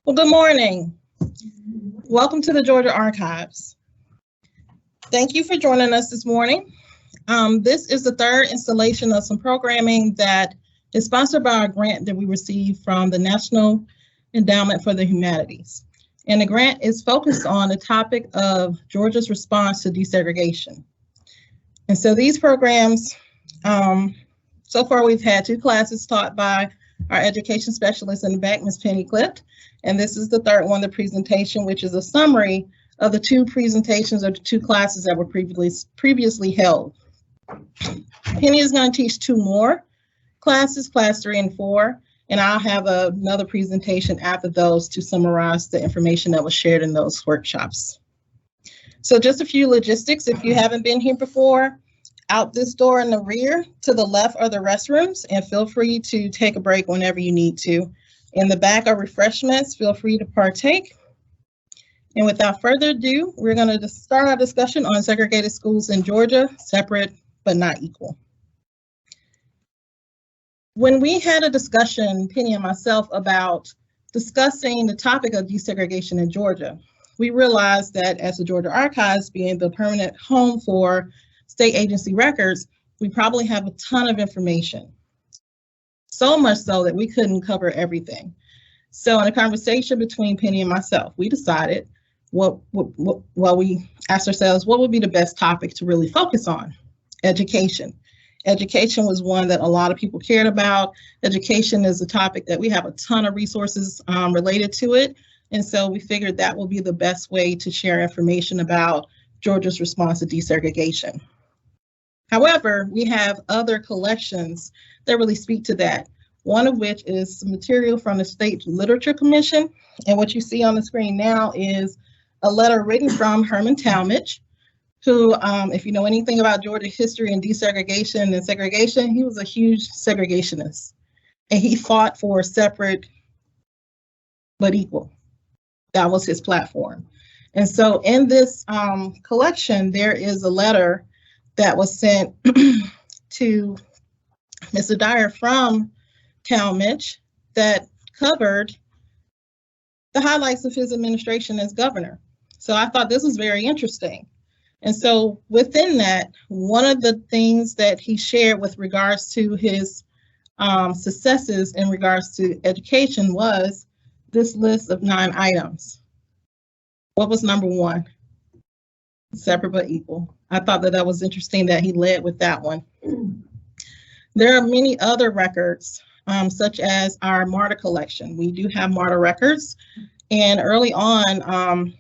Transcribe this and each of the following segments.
Well, good morning. Welcome to the Georgia Archives. Thank you for joining us this morning. This is the third installation of some programming that is sponsored by a grant that we received from the National Endowment for the Humanities. And the grant is focused on the topic of Georgia's response to desegregation. And so these programs, so far we've had 2 classes taught by our education specialist in the back, Ms. Penny Clift. And this is the third one, the presentation, which is a summary of the 2 presentations of the 2 classes that were previously held. Penny is going to teach 2 more classes, class 3 and 4, and I'll have another presentation after those to summarize the information that was shared in those workshops. So just a few logistics. If you haven't been here before, out this door in the rear to the left are the restrooms, and feel free to take a break whenever you need to. In the back are refreshments. Feel free to partake. And without further ado, we're going to start our discussion on segregated schools in Georgia, separate but not equal. When we had a discussion, Penny and myself, about discussing the topic of desegregation in Georgia, we realized that as the Georgia Archives, being the permanent home for state agency records, we probably have a ton of information. So much so that we couldn't cover everything. So in a conversation between Penny and myself, we decided we asked ourselves, what would be the best topic to really focus on? Education. Education was one that a lot of people cared about. Education is a topic that we have a ton of resources related to it. And so we figured that will be the best way to share information about Georgia's response to desegregation. However, we have other collections that really speak to that, one of which is some material from the State Literature Commission. And what you see on the screen now is a letter written from Herman Talmadge, who, if you know anything about Georgia history and desegregation and segregation, he was a huge segregationist. And he fought for separate but equal. That was his platform. And so in this collection, there is a letter that was sent to Mr. Dyer from Talmadge that covered the highlights of his administration as governor. So I thought this was very interesting. And so within that, one of the things that he shared with regards to his successes in regards to education was this list of 9 items. What was number 1? Separate but equal. I thought that was interesting that he led with that one. There are many other records, such as our MARTA collection. We do have MARTA records, and early on,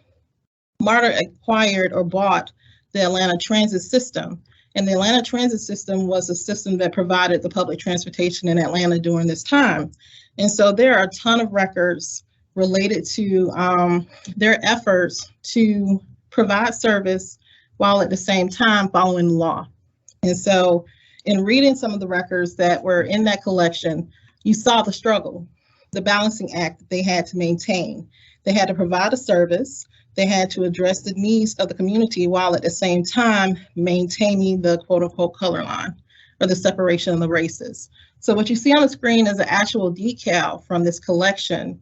MARTA acquired or bought the Atlanta Transit System, and the Atlanta Transit System was a system that provided the public transportation in Atlanta during this time. And so there are a ton of records related to their efforts to provide service while at the same time following the law. And so in reading some of the records that were in that collection, you saw the struggle, the balancing act that they had to maintain. They had to provide a service, they had to address the needs of the community while at the same time maintaining the quote unquote color line or the separation of the races. So what you see on the screen is an actual decal from this collection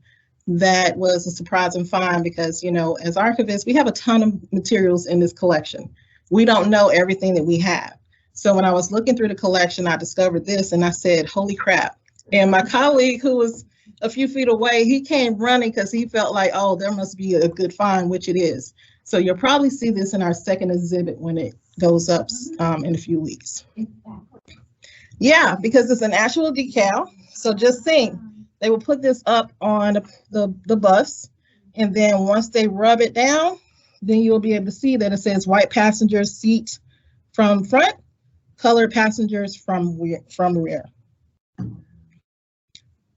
that was a surprising find because, you know, as archivists, we have a ton of materials in this collection. We don't know everything that we have. So when I was looking through the collection, I discovered this and I said, holy crap. And my colleague who was a few feet away, he came running because he felt like, oh, there must be a good find, which it is. So you'll probably see this in our second exhibit when it goes up in a few weeks. Yeah, because it's an actual decal. So just think, they will put this up on the bus, and then once they rub it down, then you'll be able to see that it says white passengers seat from front, colored passengers from rear.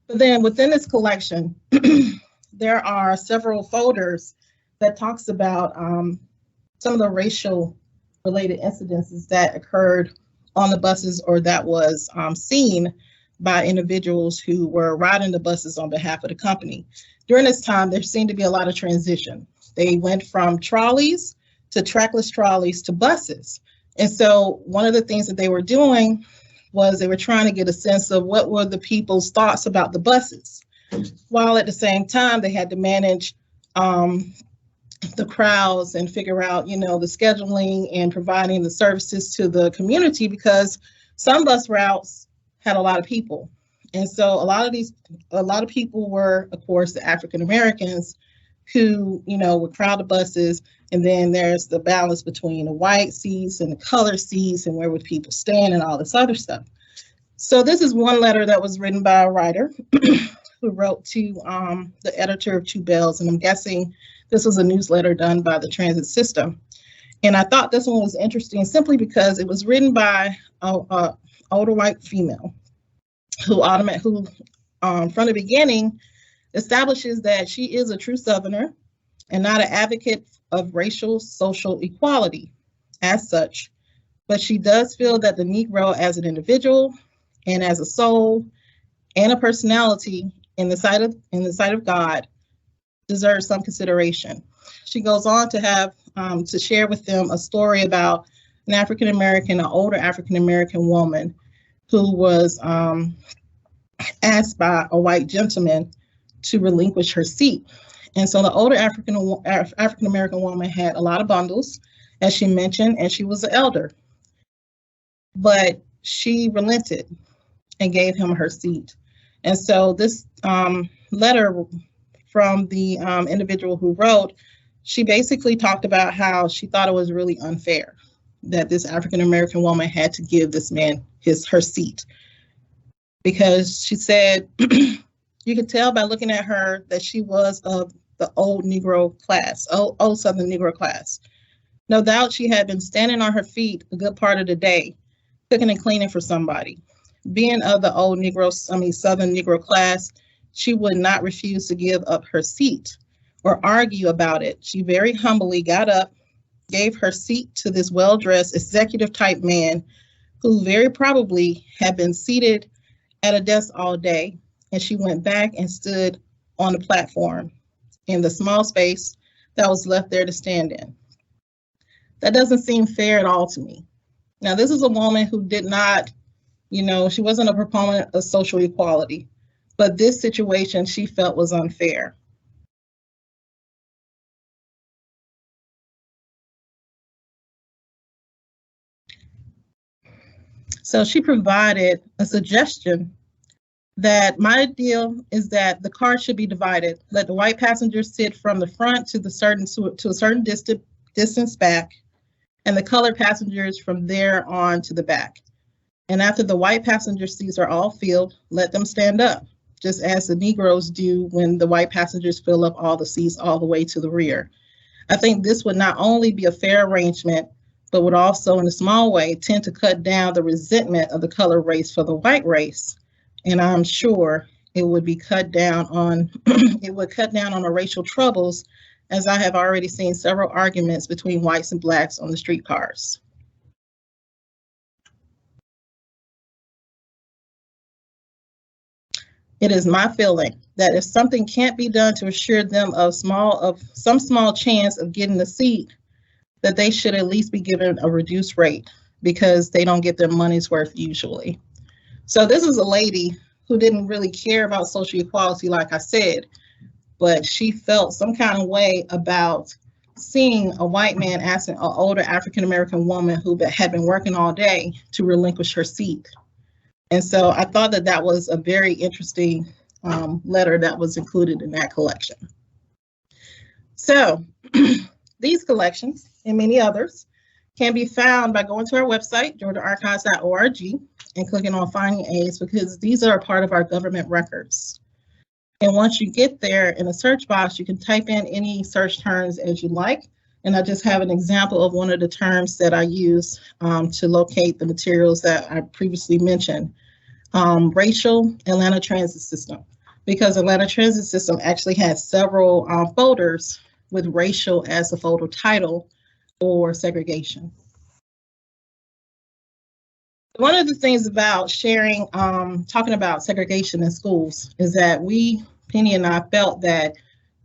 But then within this collection, there are several folders that talks about some of the racial related incidences that occurred on the buses or that was seen by individuals who were riding the buses on behalf of the company. During this time, there seemed to be a lot of transition. They went from trolleys to trackless trolleys to buses. And so one of the things that they were doing was they were trying to get a sense of what were the people's thoughts about the buses. while at the same time they had to manage the crowds and figure out, you know, the scheduling and providing the services to the community, because some bus routes had a lot of people. And so a lot of people were, of course, the African Americans who, you know, would crowd the buses. And then there's the balance between the white seats and the color seats and where would people stand and all this other stuff. So this is one letter that was written by a writer who wrote to the editor of Two Bells. And I'm guessing this was a newsletter done by the transit system. And I thought this one was interesting simply because it was written by an older white female who from the beginning establishes that she is a true Southerner and not an advocate of racial social equality as such, but she does feel that the Negro as an individual and as a soul and a personality in the sight of God deserves some consideration. She goes on to have to share with them a story about an older African American woman who was asked by a white gentleman to relinquish her seat. And so the older African American woman had a lot of bundles, as she mentioned, and she was an elder. But she relented and gave him her seat. And so this letter from the individual who wrote, she basically talked about how she thought it was really unfair that this African American woman had to give this man her seat. Because she said, you could tell by looking at her that she was of the old Negro class, old Southern Negro class. No doubt she had been standing on her feet a good part of the day, cooking and cleaning for somebody. Being of the old Southern Negro class, she would not refuse to give up her seat or argue about it. She very humbly got up, gave her seat to this well-dressed executive type man who very probably had been seated at a desk all day, and she went back and stood on the platform in the small space that was left there to stand in. That doesn't seem fair at all to me. Now, this is a woman who did not, she wasn't a proponent of social equality, but this situation she felt was unfair. So she provided a suggestion that my ideal is that the car should be divided. Let the white passengers sit from the front to a certain distance back, and the colored passengers from there on to the back. And after the white passenger seats are all filled, let them stand up, just as the Negroes do when the white passengers fill up all the seats all the way to the rear. I think this would not only be a fair arrangement, but would also, in a small way, tend to cut down the resentment of the colored race for the white race. And I'm sure it would be cut down on the racial troubles, as I have already seen several arguments between whites and blacks on the streetcars. It is my feeling that if something can't be done to assure them of some small chance of getting a seat, that they should at least be given a reduced rate, because they don't get their money's worth usually. So this is a lady who didn't really care about social equality, like I said, but she felt some kind of way about seeing a white man asking an older African-American woman who had been working all day to relinquish her seat. And so I thought that that was a very interesting letter that was included in that collection. So these collections and many others can be found by going to our website, georgiaarchives.org, and clicking on Finding Aids, because these are a part of our government records. And once you get there, in the search box, you can type in any search terms as you like. And I just have an example of one of the terms that I use to locate the materials that I previously mentioned. Racial Atlanta Transit System, because Atlanta Transit System actually has several folders with racial as the folder title or segregation. One of the things about sharing, talking about segregation in schools is that Penny and I felt that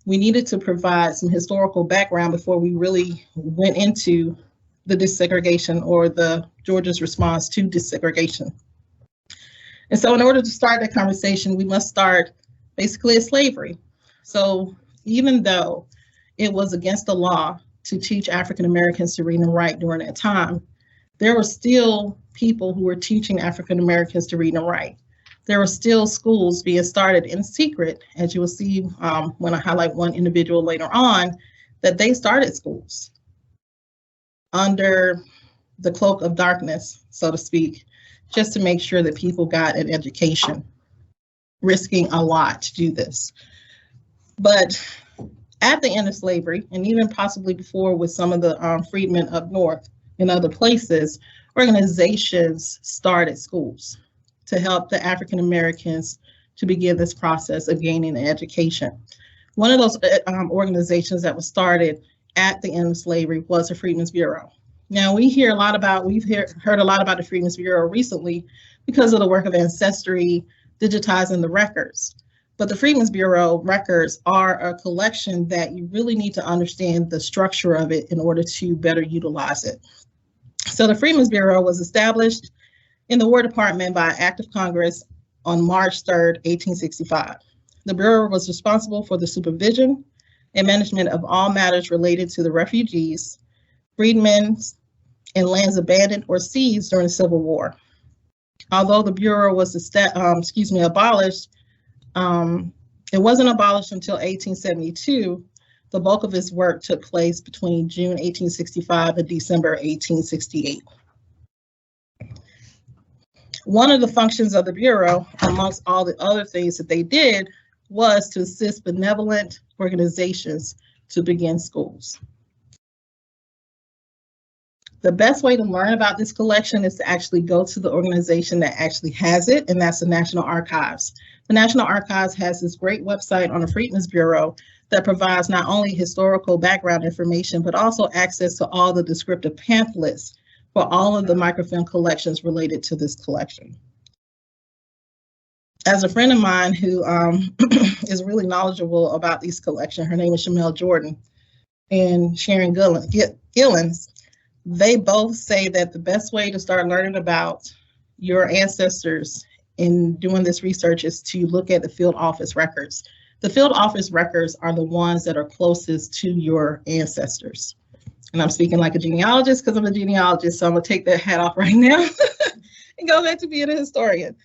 we needed to provide some historical background before we really went into the desegregation or the Georgia's response to desegregation. And so in order to start that conversation, we must start Basically, it's slavery. So even though it was against the law to teach African Americans to read and write during that time, there were still people who were teaching African Americans to read and write. There were still schools being started in secret, as you will see when I highlight one individual later on, that they started schools under the cloak of darkness, so to speak, just to make sure that people got an education, risking a lot to do this. But at the end of slavery, and even possibly before with some of the freedmen up north in other places, organizations started schools to help the African Americans to begin this process of gaining an education. One of those organizations that was started at the end of slavery was the Freedmen's Bureau. Now we've heard a lot about the Freedmen's Bureau recently because of the work of Ancestry, digitizing the records. But the Freedmen's Bureau records are a collection that you really need to understand the structure of it in order to better utilize it. So the Freedmen's Bureau was established in the War Department by Act of Congress on March 3rd, 1865. The Bureau was responsible for the supervision and management of all matters related to the refugees, freedmen, and lands abandoned or seized during the Civil War. Although the Bureau was abolished, it wasn't abolished until 1872. The bulk of its work took place between June 1865 and December 1868. One of the functions of the Bureau, amongst all the other things that they did, was to assist benevolent organizations to begin schools. The best way to learn about this collection is to actually go to the organization that actually has it, and that's the National Archives. The National Archives has this great website on the Freedmen's Bureau that provides not only historical background information, but also access to all the descriptive pamphlets for all of the microfilm collections related to this collection. As a friend of mine who is really knowledgeable about these collections, her name is Shamel Jordan and Sharon Gillens, they both say that the best way to start learning about your ancestors in doing this research is to look at the field office records. The field office records are the ones that are closest to your ancestors. And I'm speaking like a genealogist because I'm a genealogist, so I'm gonna take that hat off right now and go back to being a historian.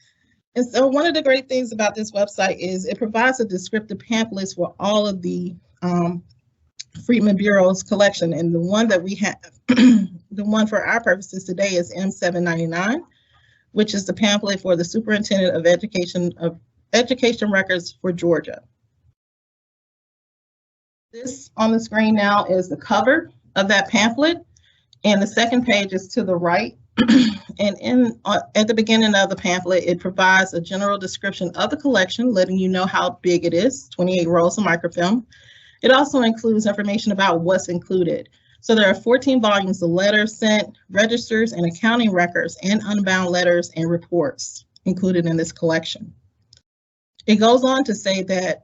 And so one of the great things about this website is it provides a descriptive pamphlets for all of the Freedmen Bureau's collection. And the one that we have, the one for our purposes today is M799, which is the pamphlet for the Superintendent of Education Records for Georgia. This on the screen now is the cover of that pamphlet, and the second page is to the right. And at the beginning of the pamphlet, it provides a general description of the collection, letting you know how big it is, 28 rolls of microfilm. It also includes information about what's included. So there are 14 volumes of letters sent, registers, and accounting records, and unbound letters and reports included in this collection. It goes on to say that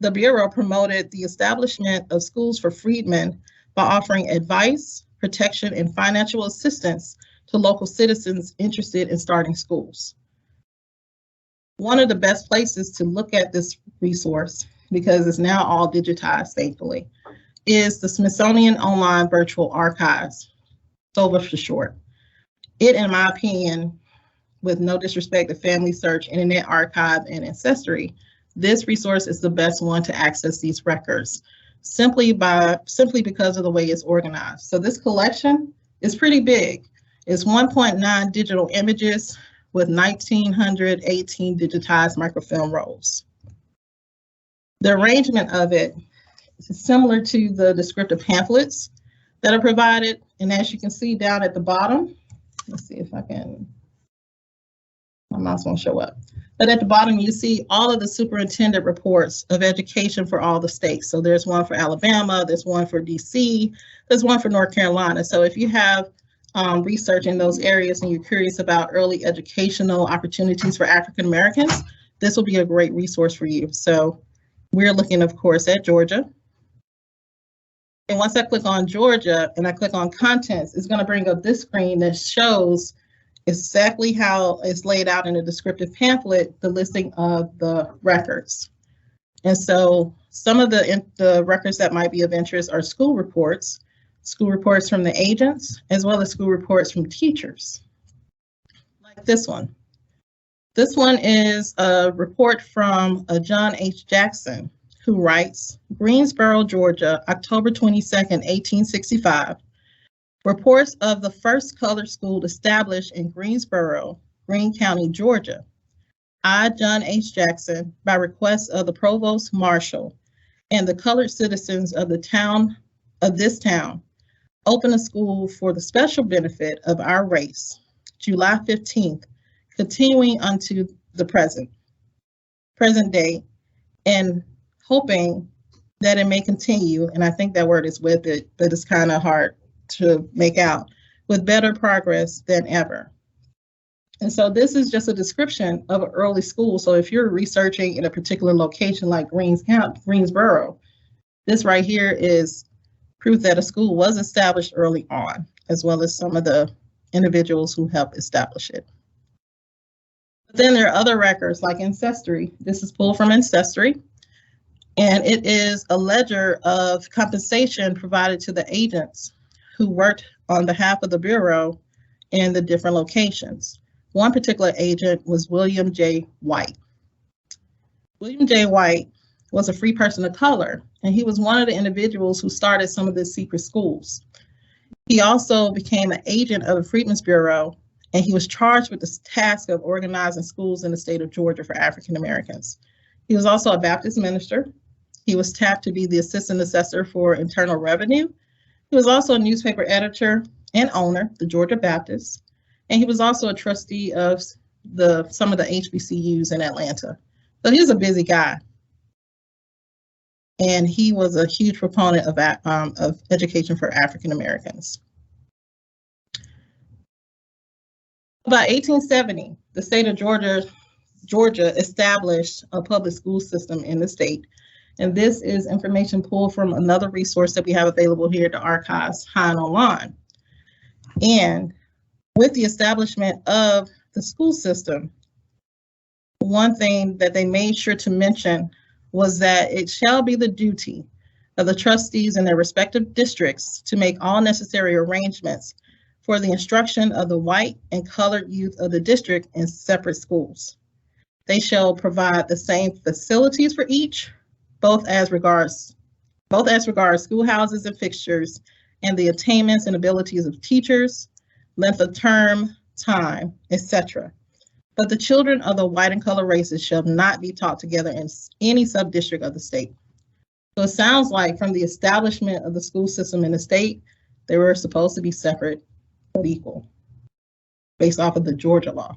the Bureau promoted the establishment of schools for freedmen by offering advice, protection, and financial assistance to local citizens interested in starting schools. One of the best places to look at this resource, because it's now all digitized, thankfully, is the Smithsonian Online Virtual Archives, SOVA for short. It, in my opinion, with no disrespect to Family Search, Internet Archive, and Ancestry, this resource is the best one to access these records, simply because of the way it's organized. So this collection is pretty big. It's 1.9 digital images with 1,918 digitized microfilm rolls. The arrangement of it is similar to the descriptive pamphlets that are provided. And as you can see down at the bottom, let's see if I can, my mouse won't show up. But at the bottom, you see all of the superintendent reports of education for all the states. So there's one for Alabama, there's one for DC, there's one for North Carolina. So if you have research in those areas and you're curious about early educational opportunities for African Americans, this will be a great resource for you. So we're looking, of course, at Georgia. And once I click on Georgia and I click on contents, it's going to bring up this screen that shows exactly how it's laid out in a descriptive pamphlet, the listing of the records. And so some of the records that might be of interest are school reports from the agents, as well as school reports from teachers, like this one. This one is a report from John H. Jackson, who writes, Greensboro, Georgia, October 22nd, 1865. Reports of the first colored school established in Greensboro, Greene County, Georgia. I, John H. Jackson, by request of the Provost Marshal and the colored citizens of this town, open a school for the special benefit of our race, July 15th, continuing unto the present day, and hoping that it may continue, and I think that word is with it, but it's kind of hard to make out, with better progress than ever. And so this is just a description of an early school. So if you're researching in a particular location like Greensboro, this right here is proof that a school was established early on, as well as some of the individuals who helped establish it. But then there are other records like Ancestry. This is pulled from Ancestry, and it is a ledger of compensation provided to the agents who worked on behalf of the Bureau in the different locations. One particular agent was William J. White. William J. White was a free person of color, and he was one of the individuals who started some of the secret schools. He also became an agent of the Freedmen's Bureau, and he was charged with the task of organizing schools in the state of Georgia for African Americans. He was also a Baptist minister. He was tapped to be the assistant assessor for Internal Revenue. He was also a newspaper editor and owner, the Georgia Baptist, and he was also a trustee of some of the HBCUs in Atlanta. So he was a busy guy, and he was a huge proponent of education for African Americans. About 1870, the state of Georgia established a public school system in the state. And this is information pulled from another resource that we have available here at the archives, High and Online. And with the establishment of the school system, one thing that they made sure to mention was that it shall be the duty of the trustees in their respective districts to make all necessary arrangements for the instruction of the white and colored youth of the district in separate schools. They shall provide the same facilities for each, both as regards schoolhouses and fixtures, and the attainments and abilities of teachers, length of term, time, etc. But the children of the white and colored races shall not be taught together in any sub-district of the state. So it sounds like from the establishment of the school system in the state, they were supposed to be separate but equal, based off of the Georgia law.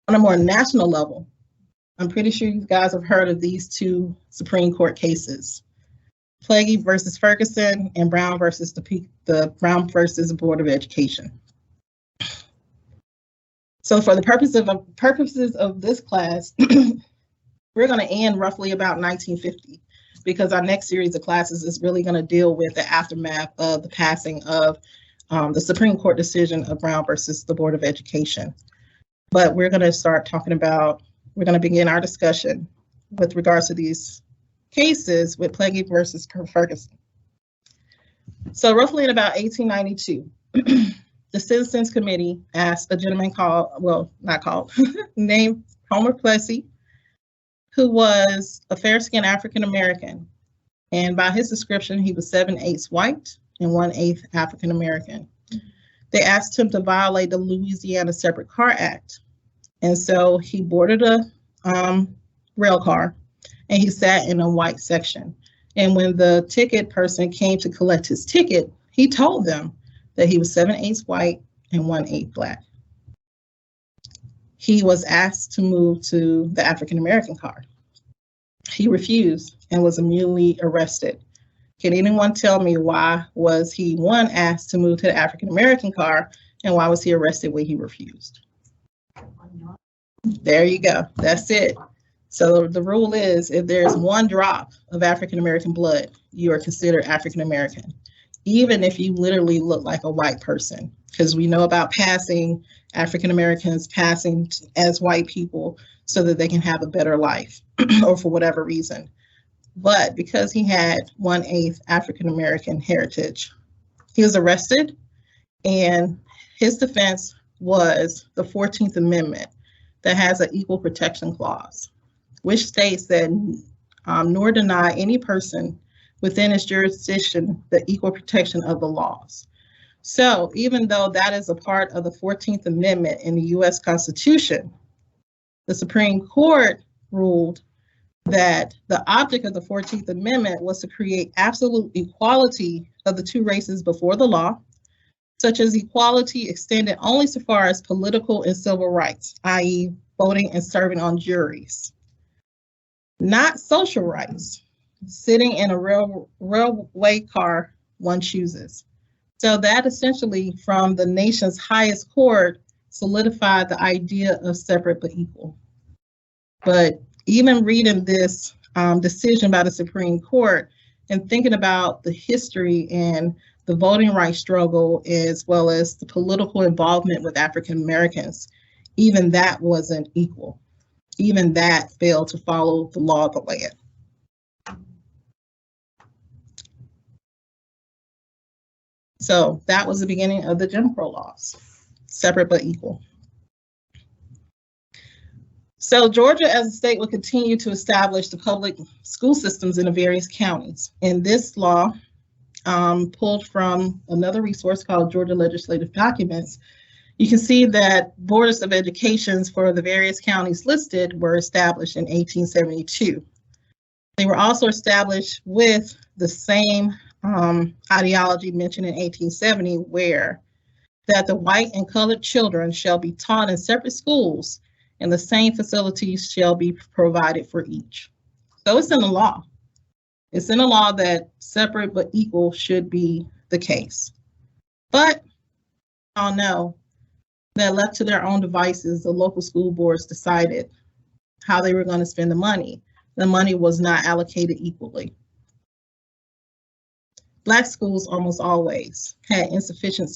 On a more national level, I'm pretty sure you guys have heard of these two Supreme Court cases, Plaguey versus Ferguson and Brown versus the Brown versus Board of Education. So for the purposes of this class, we're going to end roughly about 1950, because our next series of classes is really going to deal with the aftermath of the passing of the Supreme Court decision of Brown versus the Board of Education. But we're going to begin our discussion with regards to these cases with Plaguey versus Ferguson. So roughly in about 1892, the Citizens Committee asked a gentleman named Homer Plessy, who was a fair-skinned African American. And by his description, he was 7/8 white and 1/8 African American. They asked him to violate the Louisiana Separate Car Act. And so he boarded a rail car and he sat in a white section. And when the ticket person came to collect his ticket, he told them that he was 7/8 white and 1/8 Black. He was asked to move to the African American car. He refused and was immediately arrested. Can anyone tell me why was he, one, asked to move to the African American car, and why was he arrested when he refused? There you go, that's it. So the rule is, if there's one drop of African American blood, you are considered African American, even if you literally look like a white person. because we know about passing, African Americans passing as white people so that they can have a better life or for whatever reason. But because he had 1/8 African American heritage, he was arrested, and his defense was the 14th Amendment that has an equal protection clause, which states that nor deny any person within its jurisdiction the equal protection of the laws. So even though that is a part of the 14th Amendment in the US Constitution, the Supreme Court ruled that the object of the 14th Amendment was to create absolute equality of the two races before the law, such as equality extended only so far as political and civil rights, i.e. voting and serving on juries. Not social rights, sitting in a railway car one chooses. So that essentially, from the nation's highest court, solidified the idea of separate but equal. But even reading this decision by the Supreme Court and thinking about the history and the voting rights struggle, as well as the political involvement with African Americans, even that wasn't equal. Even that failed to follow the law of the land. So that was the beginning of the Jim Crow laws, separate but equal. So Georgia as a state will continue to establish the public school systems in the various counties. And this law, pulled from another resource called Georgia Legislative Documents, you can see that boards of education for the various counties listed were established in 1872. They were also established with the same ideology mentioned in 1870, where that the white and colored children shall be taught in separate schools and the same facilities shall be provided for each. So it's in the law. It's in the law that separate but equal should be the case. But I'll know that left to their own devices, the local school boards decided how they were going to spend the money. The money was not allocated equally. Black schools almost always had insufficient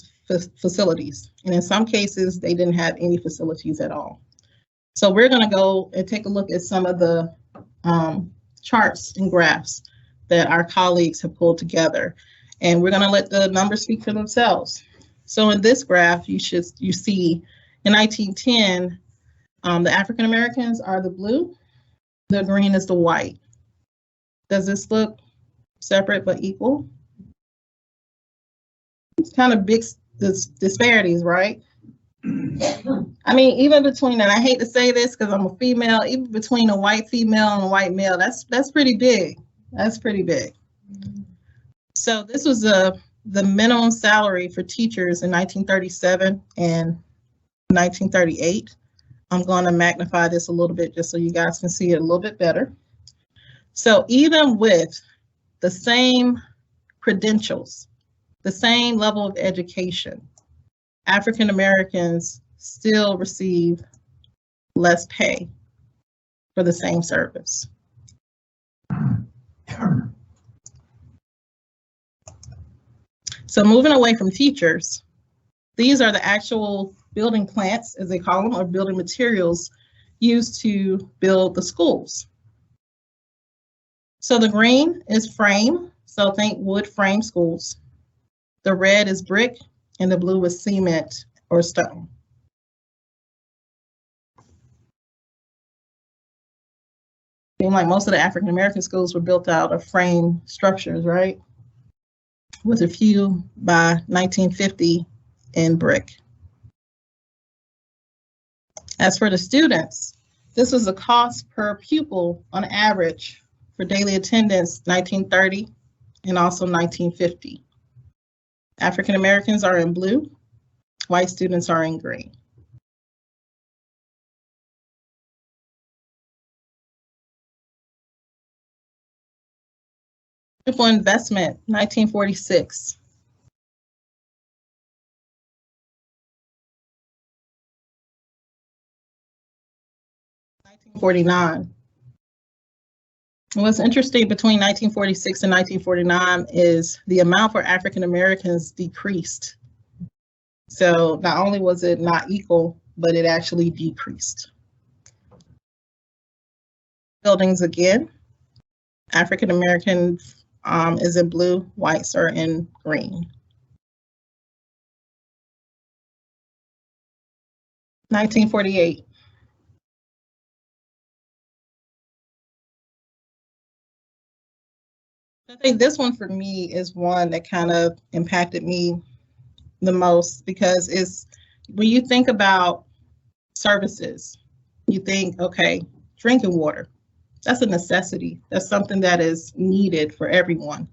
facilities, and in some cases, they didn't have any facilities at all. So we're going to go and take a look at some of the charts and graphs that our colleagues have pulled together, and we're going to let the numbers speak for themselves. So in this graph, you see in 1910, the African Americans are the blue, the green is the white. Does this look separate but equal? It's kind of big disparities, right? I mean, even between, and I hate to say this because I'm a female, even between a white female and a white male, that's pretty big. That's pretty big. So this was the minimum salary for teachers in 1937 and 1938. I'm going to magnify this a little bit just so you guys can see it a little bit better. So even with the same credentials, the same level of education, African Americans still receive less pay for the same service. So moving away from teachers, these are the actual building plants, as they call them, or building materials used to build the schools. So the green is frame, so think wood frame schools. The red is brick, and the blue is cement or stone. Seems like most of the African American schools were built out of frame structures, right? With a few by 1950 in brick. As for the students, this was the cost per pupil on average for daily attendance 1930 and also 1950. African Americans are in blue, white students are in green. Pupil investment, 1946. $1949. What's interesting between 1946 and 1949 is the amount for African Americans decreased. So not only was it not equal, but it actually decreased. Buildings again, African American is in blue, whites are in green. 1948. I think this one for me is one that kind of impacted me the most, because it's when you think about services, you think, okay, drinking water, that's a necessity. That's something that is needed for everyone.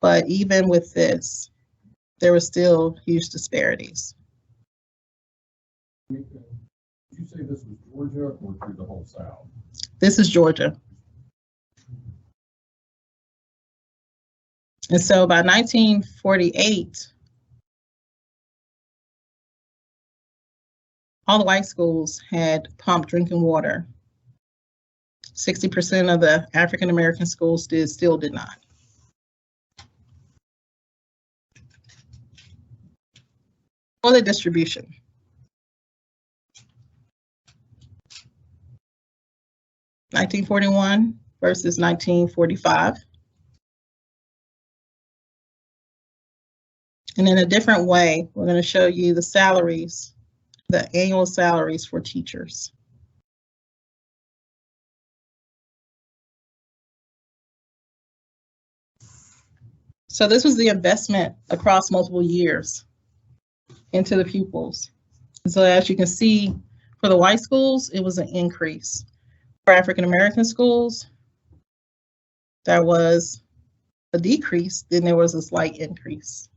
But even with this, there were still huge disparities. Did you say this was Georgia or through the whole South? This is Georgia. And so by 1948, all the white schools had pumped drinking water. 60% of the African American schools still did not. Toilet distribution. (1941) versus 1945. And in a different way, we're going to show you the salaries, the annual salaries for teachers. So this was the investment across multiple years into the pupils. So as you can see, for the white schools, it was an increase. For African American schools, there was a decrease, then there was a slight increase.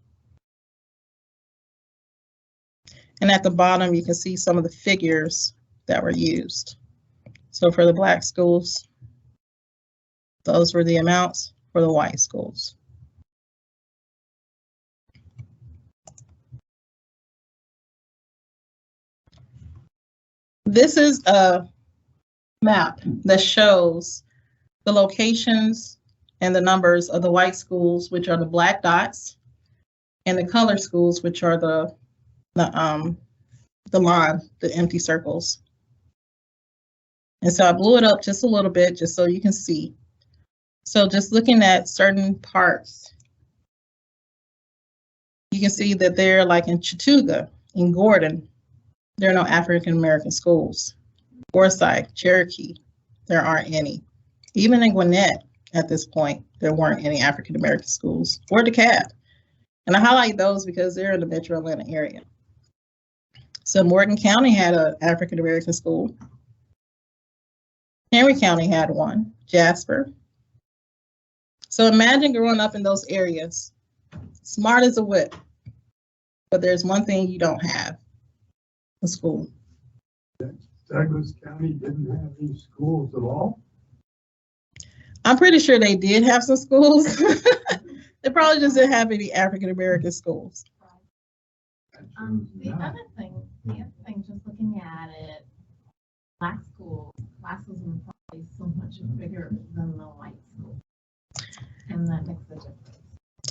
And at the bottom, you can see some of the figures that were used. So for the Black schools, those were the amounts for the white schools. This is a map that shows the locations and the numbers of the white schools, which are the black dots, and the color schools, which are the line, the empty circles. And so I blew it up just a little bit, just so you can see. So just looking at certain parts, you can see that they're like in Chattooga, in Gordon, there are no African American schools. Forsyth, Cherokee, there aren't any. Even in Gwinnett, at this point, there weren't any African American schools, or DeKalb. And I highlight those because they're in the Metro Atlanta area. So Morgan County had an African American school. Henry County had one, Jasper. So imagine growing up in those areas, smart as a whip, but there's one thing you don't have, a school. Douglas County didn't have any schools at all? I'm pretty sure they did have some schools. They probably just didn't have any African American schools. The other thing, just looking at it, black schools, classes were probably so much bigger than the white schools, and that makes a difference.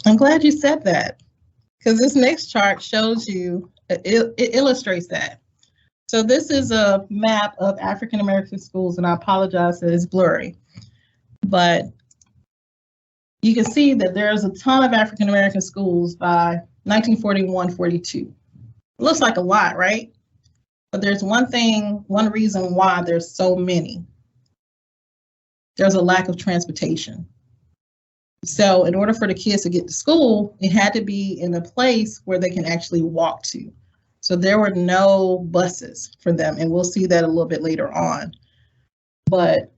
I'm glad you said that, because this next chart shows you, it illustrates that. So this is a map of African American schools, and I apologize that it's blurry, but you can see that there's a ton of African American schools by 1941-42. It looks like a lot, right? But there's one reason why there's so many. There's a lack of transportation. So in order for the kids to get to school, it had to be in a place where they can actually walk to. So there were no buses for them, and we'll see that a little bit later on. But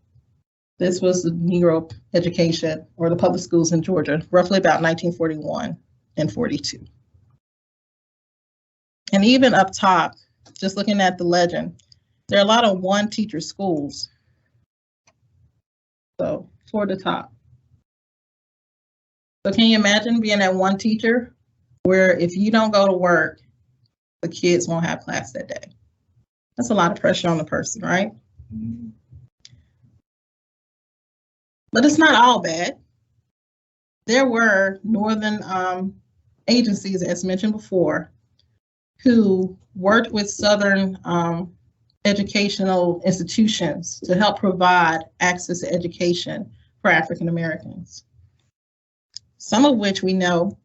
this was the Negro education, or the public schools in Georgia, roughly about 1941 and 42. And even up top, just looking at the legend, there are a lot of one-teacher schools. So toward the top. So can you imagine being that one teacher where if you don't go to work, the kids won't have class that day? That's a lot of pressure on the person, right? But it's not all bad. There were northern agencies, as mentioned before, who worked with Southern educational institutions to help provide access to education for African Americans. Some of which we know,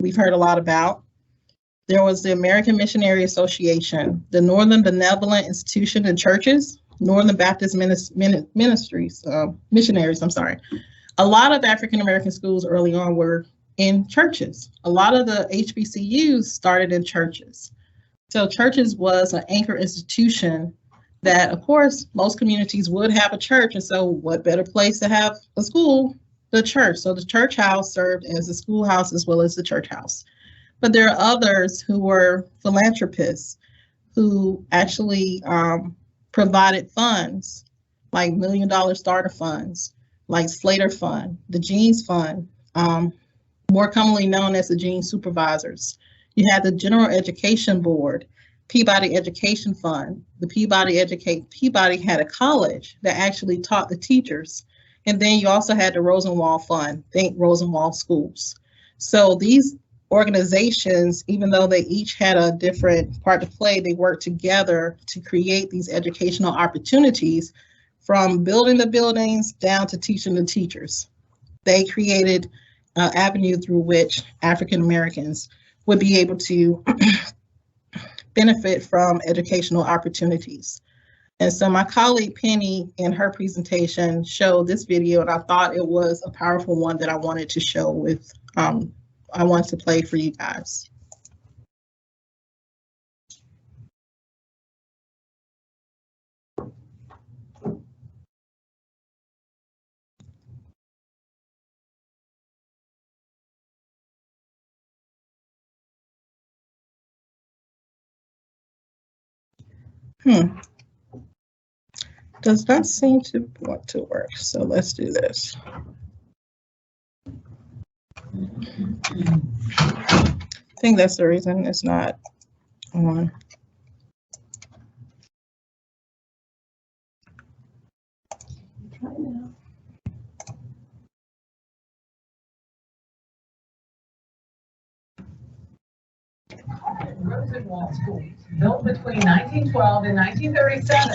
we've heard a lot about. There was the American Missionary Association, the Northern Benevolent Institution and Churches, Northern Baptist Missionaries. A lot of African American schools early on were in churches. A lot of the HBCUs started in churches. So churches was an anchor institution that, of course, most communities would have a church. And so what better place to have a school? The church. So the church house served as the schoolhouse as well as the church house. But there are others who were philanthropists who actually provided funds like $1 Million Starter Funds, like Slater Fund, the Jeans Fund, more commonly known as the Jeans Supervisors. You had the General Education Board, Peabody Education Fund. The Peabody had a college that actually taught the teachers. And then you also had the Rosenwald Fund, think Rosenwald Schools. So these organizations, even though they each had a different part to play, they worked together to create these educational opportunities, from building the buildings down to teaching the teachers. They created an avenue through which African Americans would be able to benefit from educational opportunities. And so my colleague Penny in her presentation showed this video, and I thought it was a powerful one that I wanted to show with, I wanted to play for you guys. Does not seem to want to work, so let's do this. I think that's the reason it's not on. Try now. Rosenwald schools, built between 1912 and 1937,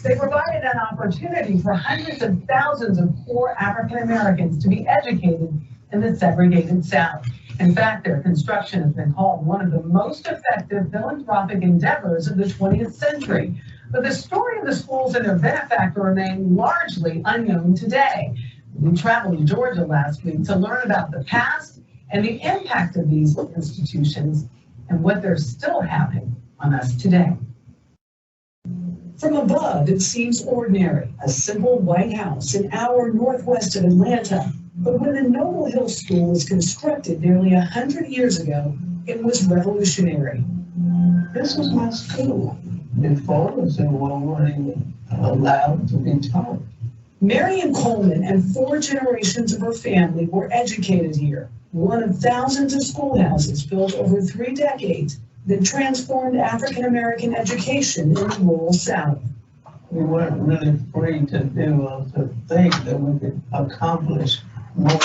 they provided an opportunity for hundreds of thousands of poor African Americans to be educated in the segregated South. In fact, their construction has been called one of the most effective philanthropic endeavors of the 20th century. But the story of the schools and their benefactor remain largely unknown today. We traveled to Georgia last week to learn about the past and the impact of these institutions and what they're still having on us today. From above, it seems ordinary, a simple white house an hour northwest of Atlanta. But when the Noble Hill School was constructed nearly 100 years ago, it was revolutionary. This was my school before Rosenwald weren't allowed to be taught. Marion Coleman and 4 generations of her family were educated here, one of thousands of schoolhouses built over 3 decades that transformed African American education in the rural South. We weren't really free to do or to think that we could accomplish more.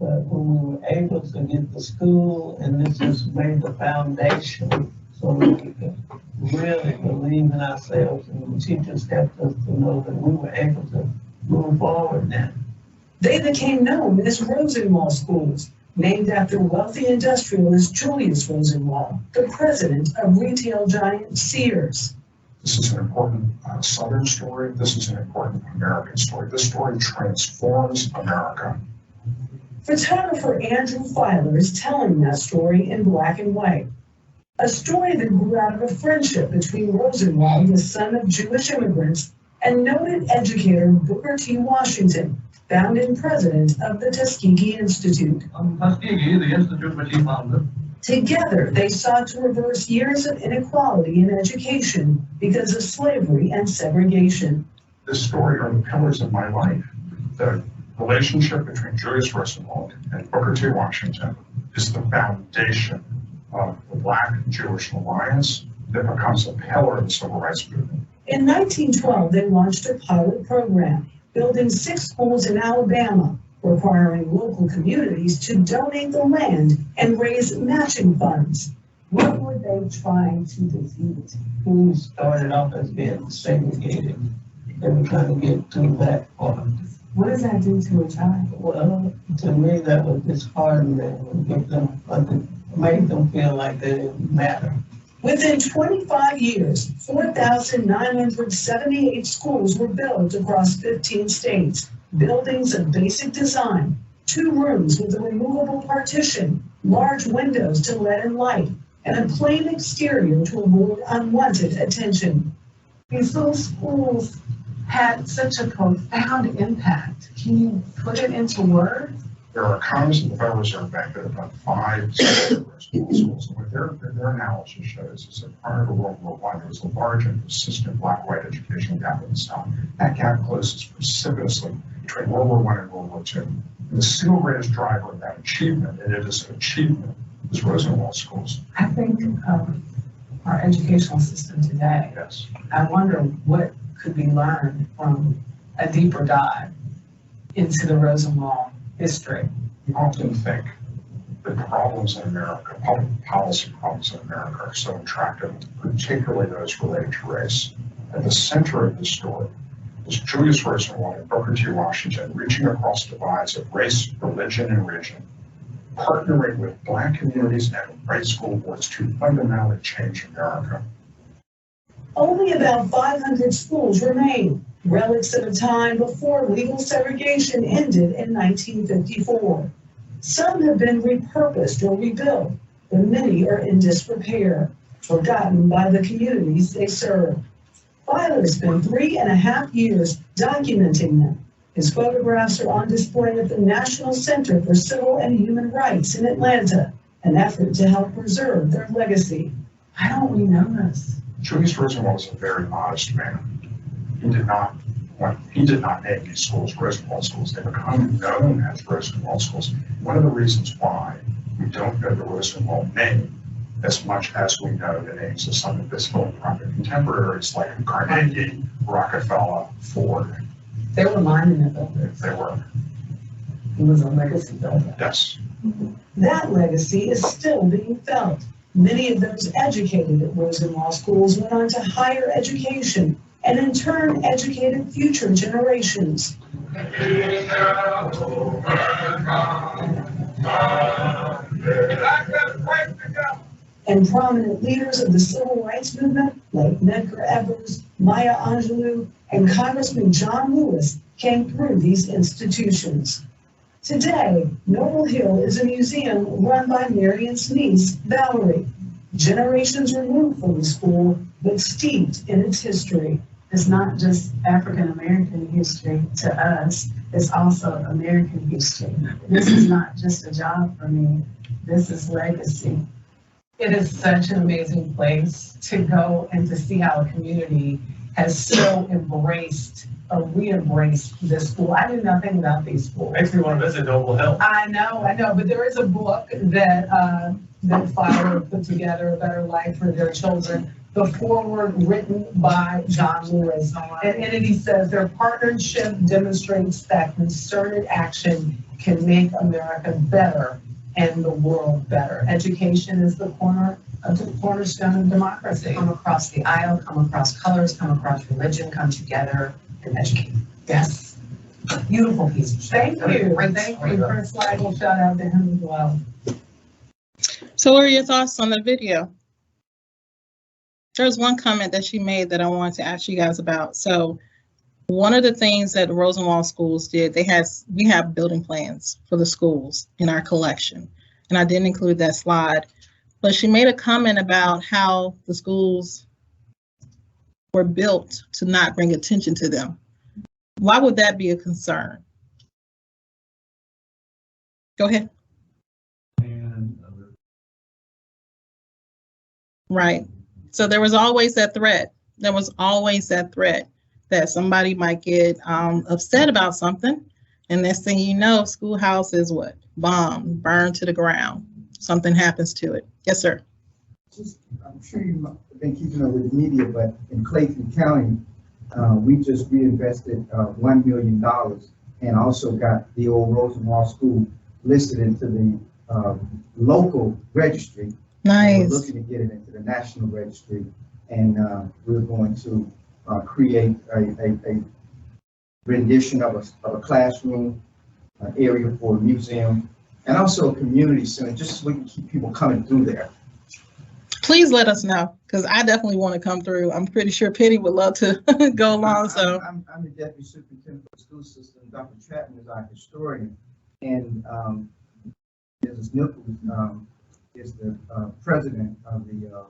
But when we were able to get the school, and this has made the foundation so that we could really believe in ourselves, and the teachers helped us to know that we were able to move forward now. They became known as Rosenwald schools, named after wealthy industrialist Julius Rosenwald, the president of retail giant Sears. This is an important Southern story. This is an important American story. This story transforms America. Photographer Andrew Filer is telling that story in black and white. A story that grew out of a friendship between Rosenwald, the son of Jewish immigrants, and noted educator Booker T. Washington, founding president of the Tuskegee Institute. Tuskegee, the institute which he founded. Together, they sought to reverse years of inequality in education because of slavery and segregation. This story are the pillars of my life. The relationship between Julius Rosenwald and Booker T. Washington is the foundation of the Black-Jewish alliance that becomes a pillar of the civil rights movement. In 1912, they launched a pilot program, building 6 schools in Alabama, requiring local communities to donate the land and raise matching funds. What were they trying to defeat? Who started off as being segregated. They were trying to get through that part. What does that do to a child? Well, to me, that was disheartening and made them feel like they didn't matter. Within 25 years, 4,978 schools were built across 15 states. Buildings of basic design, 2 rooms with a removable partition, large windows to let in light, and a plain exterior to avoid unwanted attention. These little schools had such a profound impact. Can you put it into words? There are economists in the Federal Reserve Bank that have done 5 schools. And what their analysis shows is that prior to World War I, there was a large and persistent black-white educational gap in the South. That gap closes precipitously between World War I and World War II. And the single greatest driver of that achievement, and it is an achievement, is Rosenwald schools. I think our educational system today, Yes. I wonder what could be learned from a deeper dive into the Rosenwald history. We often think that problems in America, public policy problems in America, are so intractable, particularly those related to race. At the center of this story was Julius Rosenwald and Booker T. Washington reaching across divides of race, religion, and region, partnering with Black communities and white school boards to fundamentally change America. Only about 500 schools remain, relics of a time before legal segregation ended in 1954. Some have been repurposed or rebuilt, but many are in disrepair, forgotten by the communities they serve. Filer spent 3.5 years documenting them. His photographs are on display at the National Center for Civil and Human Rights in Atlanta, an effort to help preserve their legacy. Why don't we know this? Julius Rosenwald was a very modest man. He did not name these schools Rosenwald schools. They become known as Rosenwald schools. One of the reasons why we don't know the Rosenwald name as much as we know the names of some of his philanthropic contemporaries like Carnegie, Rockefeller, Ford. They were monument builders. They were. He was a legacy builder. Yes. That legacy is still being felt. Many of those educated at Rosenwald schools went on to higher education and in turn educated future generations. And prominent leaders of the civil rights movement like Medgar Evers, Maya Angelou, and Congressman John Lewis came through these institutions. Today, Noble Hill is a museum run by Marion's niece, Valerie. Generations removed from the school, but steeped in its history. It's not just African American history to us, it's also American history. This is not just a job for me, this is legacy. It is such an amazing place to go and to see how a community has so embraced or re-embraced this school. I knew nothing about these schools. Makes me want to visit Noble Hill. I know, but there is a book that Filer put together, A Better Life for Their Children, the foreword written by John Lewis. And in it he says, their partnership demonstrates that concerted action can make America better and the world better. Education is the cornerstone of democracy. Come across the aisle, come across colors, come across religion, come together and educate. Yes. Beautiful piece. Thank you. Thank you. Chris Weigel, shout out to him as well. So what are your thoughts on the video? There's one comment that she made that I wanted to ask you guys about. So one of the things that Rosenwald schools did, we have building plans for the schools in our collection. And I didn't include that slide, but she made a comment about how the schools were built to not bring attention to them. Why would that be a concern? Go ahead. Right. So there was always that threat. There was always that threat that somebody might get upset about something. And next thing you know, schoolhouse is what? Bombed, burned to the ground. Something happens to it. Yes, sir. I'm sure you've been keeping up with the media, but in Clayton County, we just reinvested $1 million and also got the old Rosenwald School listed into the local registry We're Nice. looking to get it into the national registry, and we're going to create a rendition of a classroom, area for a museum, and also a community center, just so we can keep people coming through there. Please let us know, because I definitely want to come through. I'm pretty sure Penny would love to go along. So I'm the deputy superintendent for the school system. Dr. Chapman is our historian, and Mrs. Nichols is the president of the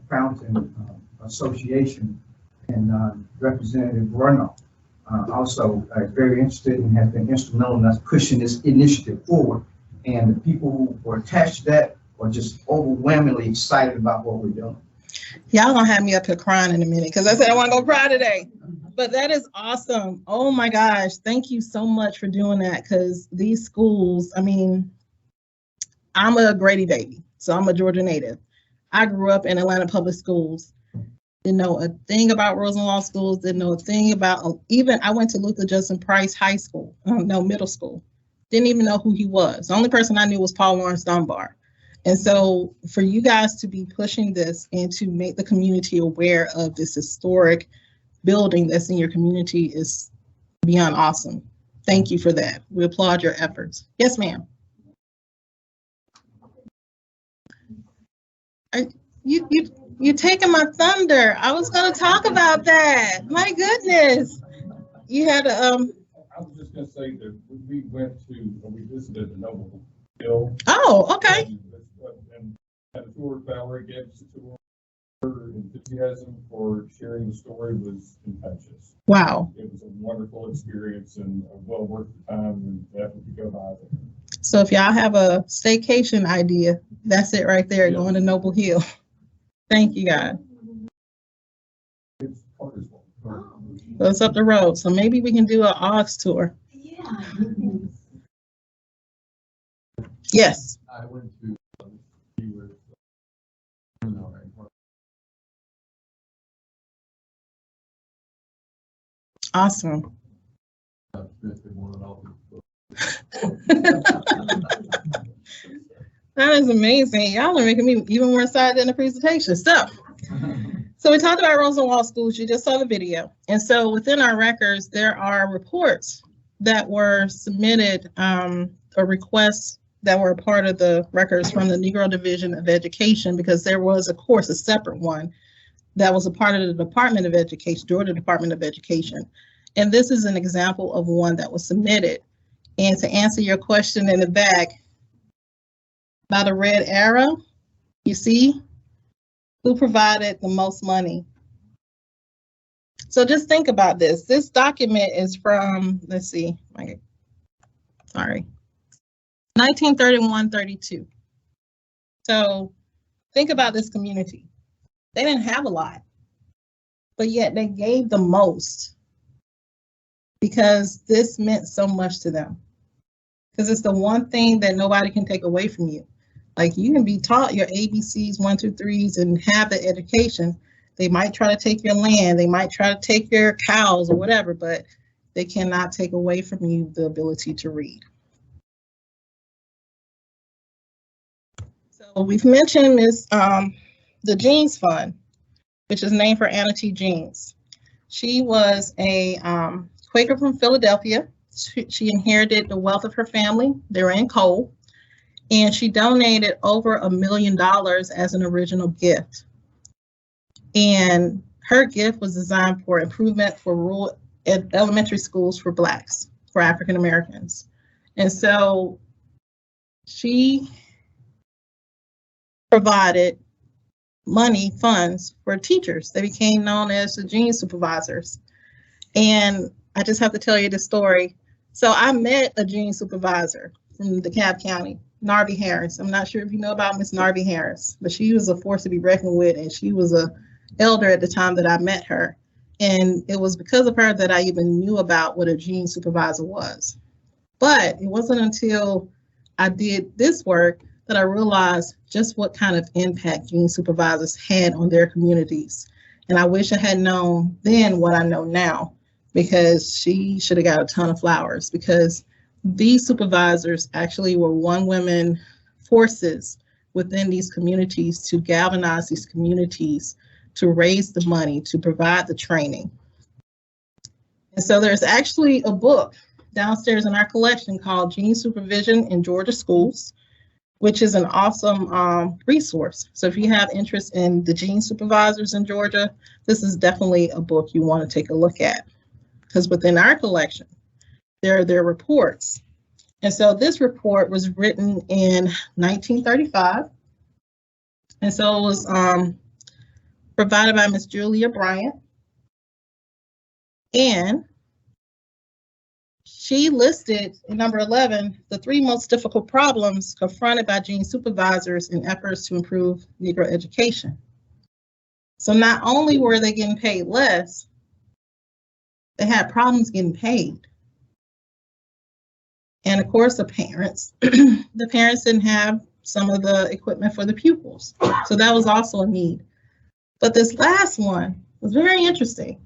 Fountain Association, and Representative Bruno also is very interested and has been instrumental in us pushing this initiative forward. And the people who were attached to that are just overwhelmingly excited about what we're doing. y'all gonna have me up here crying in a minute, because I said I want to go cry today. But that is awesome. Oh my gosh, thank you so much for doing that, because these schools, I mean, I'm a Grady baby, so I'm a Georgia native. I grew up in Atlanta public schools. Didn't know a thing about Rosenwald schools, didn't know a thing about, even I went to Luther Judson Price High School, middle school. Didn't even know who he was. The only person I knew was Paul Lawrence Dunbar. And so for you guys to be pushing this and to make the community aware of this historic building that's in your community is beyond awesome. Thank you for that. We applaud your efforts. Yes, ma'am. You're taking my thunder. I was going to talk about that. My goodness. You had a, I was just gonna say that we visited the Noble Hill. oh, okay. And had a tour, Valerie gave us a tour. Her enthusiasm for sharing the story was infectious. Wow. It was a wonderful experience and well worth the time and effort to go by there. So if y'all have a staycation idea, that's it right there, Yeah. going to Noble Hill. Thank you, guys. It's Cartersville. So it's up the road. So maybe we can do an OGS tour. Yeah. Yes. I went to be with Awesome. That is amazing. Y'all are making me even more excited than the presentation. So we talked about Rosenwald schools. You just saw the video. And so within our records, there are reports that were submitted, or requests that were a part of the records from the Negro Division of Education, because there was, of course, a separate one that was a part of the Department of Education, Georgia Department of Education. And this is an example of one that was submitted. And to answer your question in the back, by the red arrow, you see who provided the most money. So just think about this. This document is from, let's see, sorry, 1931-32. So think about this community. They didn't have a lot, but yet they gave the most because this meant so much to them. Because it's the one thing that nobody can take away from you. Like, you can be taught your ABCs, 1, 2, 3s, and have the education. They might try to take your land, they might try to take your cows or whatever, but they cannot take away from you the ability to read. So we've mentioned this, the Jeans Fund, which is named for Anna T. Jeans. She was a Quaker from Philadelphia. She inherited the wealth of her family. They were in coal. And she donated over $1 million as an original gift. And her gift was designed for improvement for rural elementary schools for Blacks, for African Americans. And so she provided money, funds for teachers. They became known as the Jeans Supervisors. And I just have to tell you the story. So I met a Jeans Supervisor from DeKalb County, Narby Harris. I'm not sure if you know about Miss Narby Harris, but she was a force to be reckoned with, and she was a elder at the time that I met her. And it was because of her that I even knew about what a Jeans Supervisor was. But it wasn't until I did this work that I realized just what kind of impact Jeans Supervisors had on their communities. And I wish I had known then what I know now, because she should have got a ton of flowers, because these supervisors actually were one-woman forces within these communities to galvanize these communities, to raise the money, to provide the training. And so there's actually a book downstairs in our collection called Gene Supervision in Georgia Schools, which is an awesome resource. So if you have interest in the gene supervisors in Georgia, this is definitely a book you want to take a look at, because within our collection, there are their reports. And so this report was written in 1935. And so it was provided by Ms. Julia Bryant. And she listed in number 11, the 3 most difficult problems confronted by gene supervisors in efforts to improve Negro education. So not only were they getting paid less, they had problems getting paid. And of course, the parents didn't have some of the equipment for the pupils. So that was also a need. But this last one was very interesting.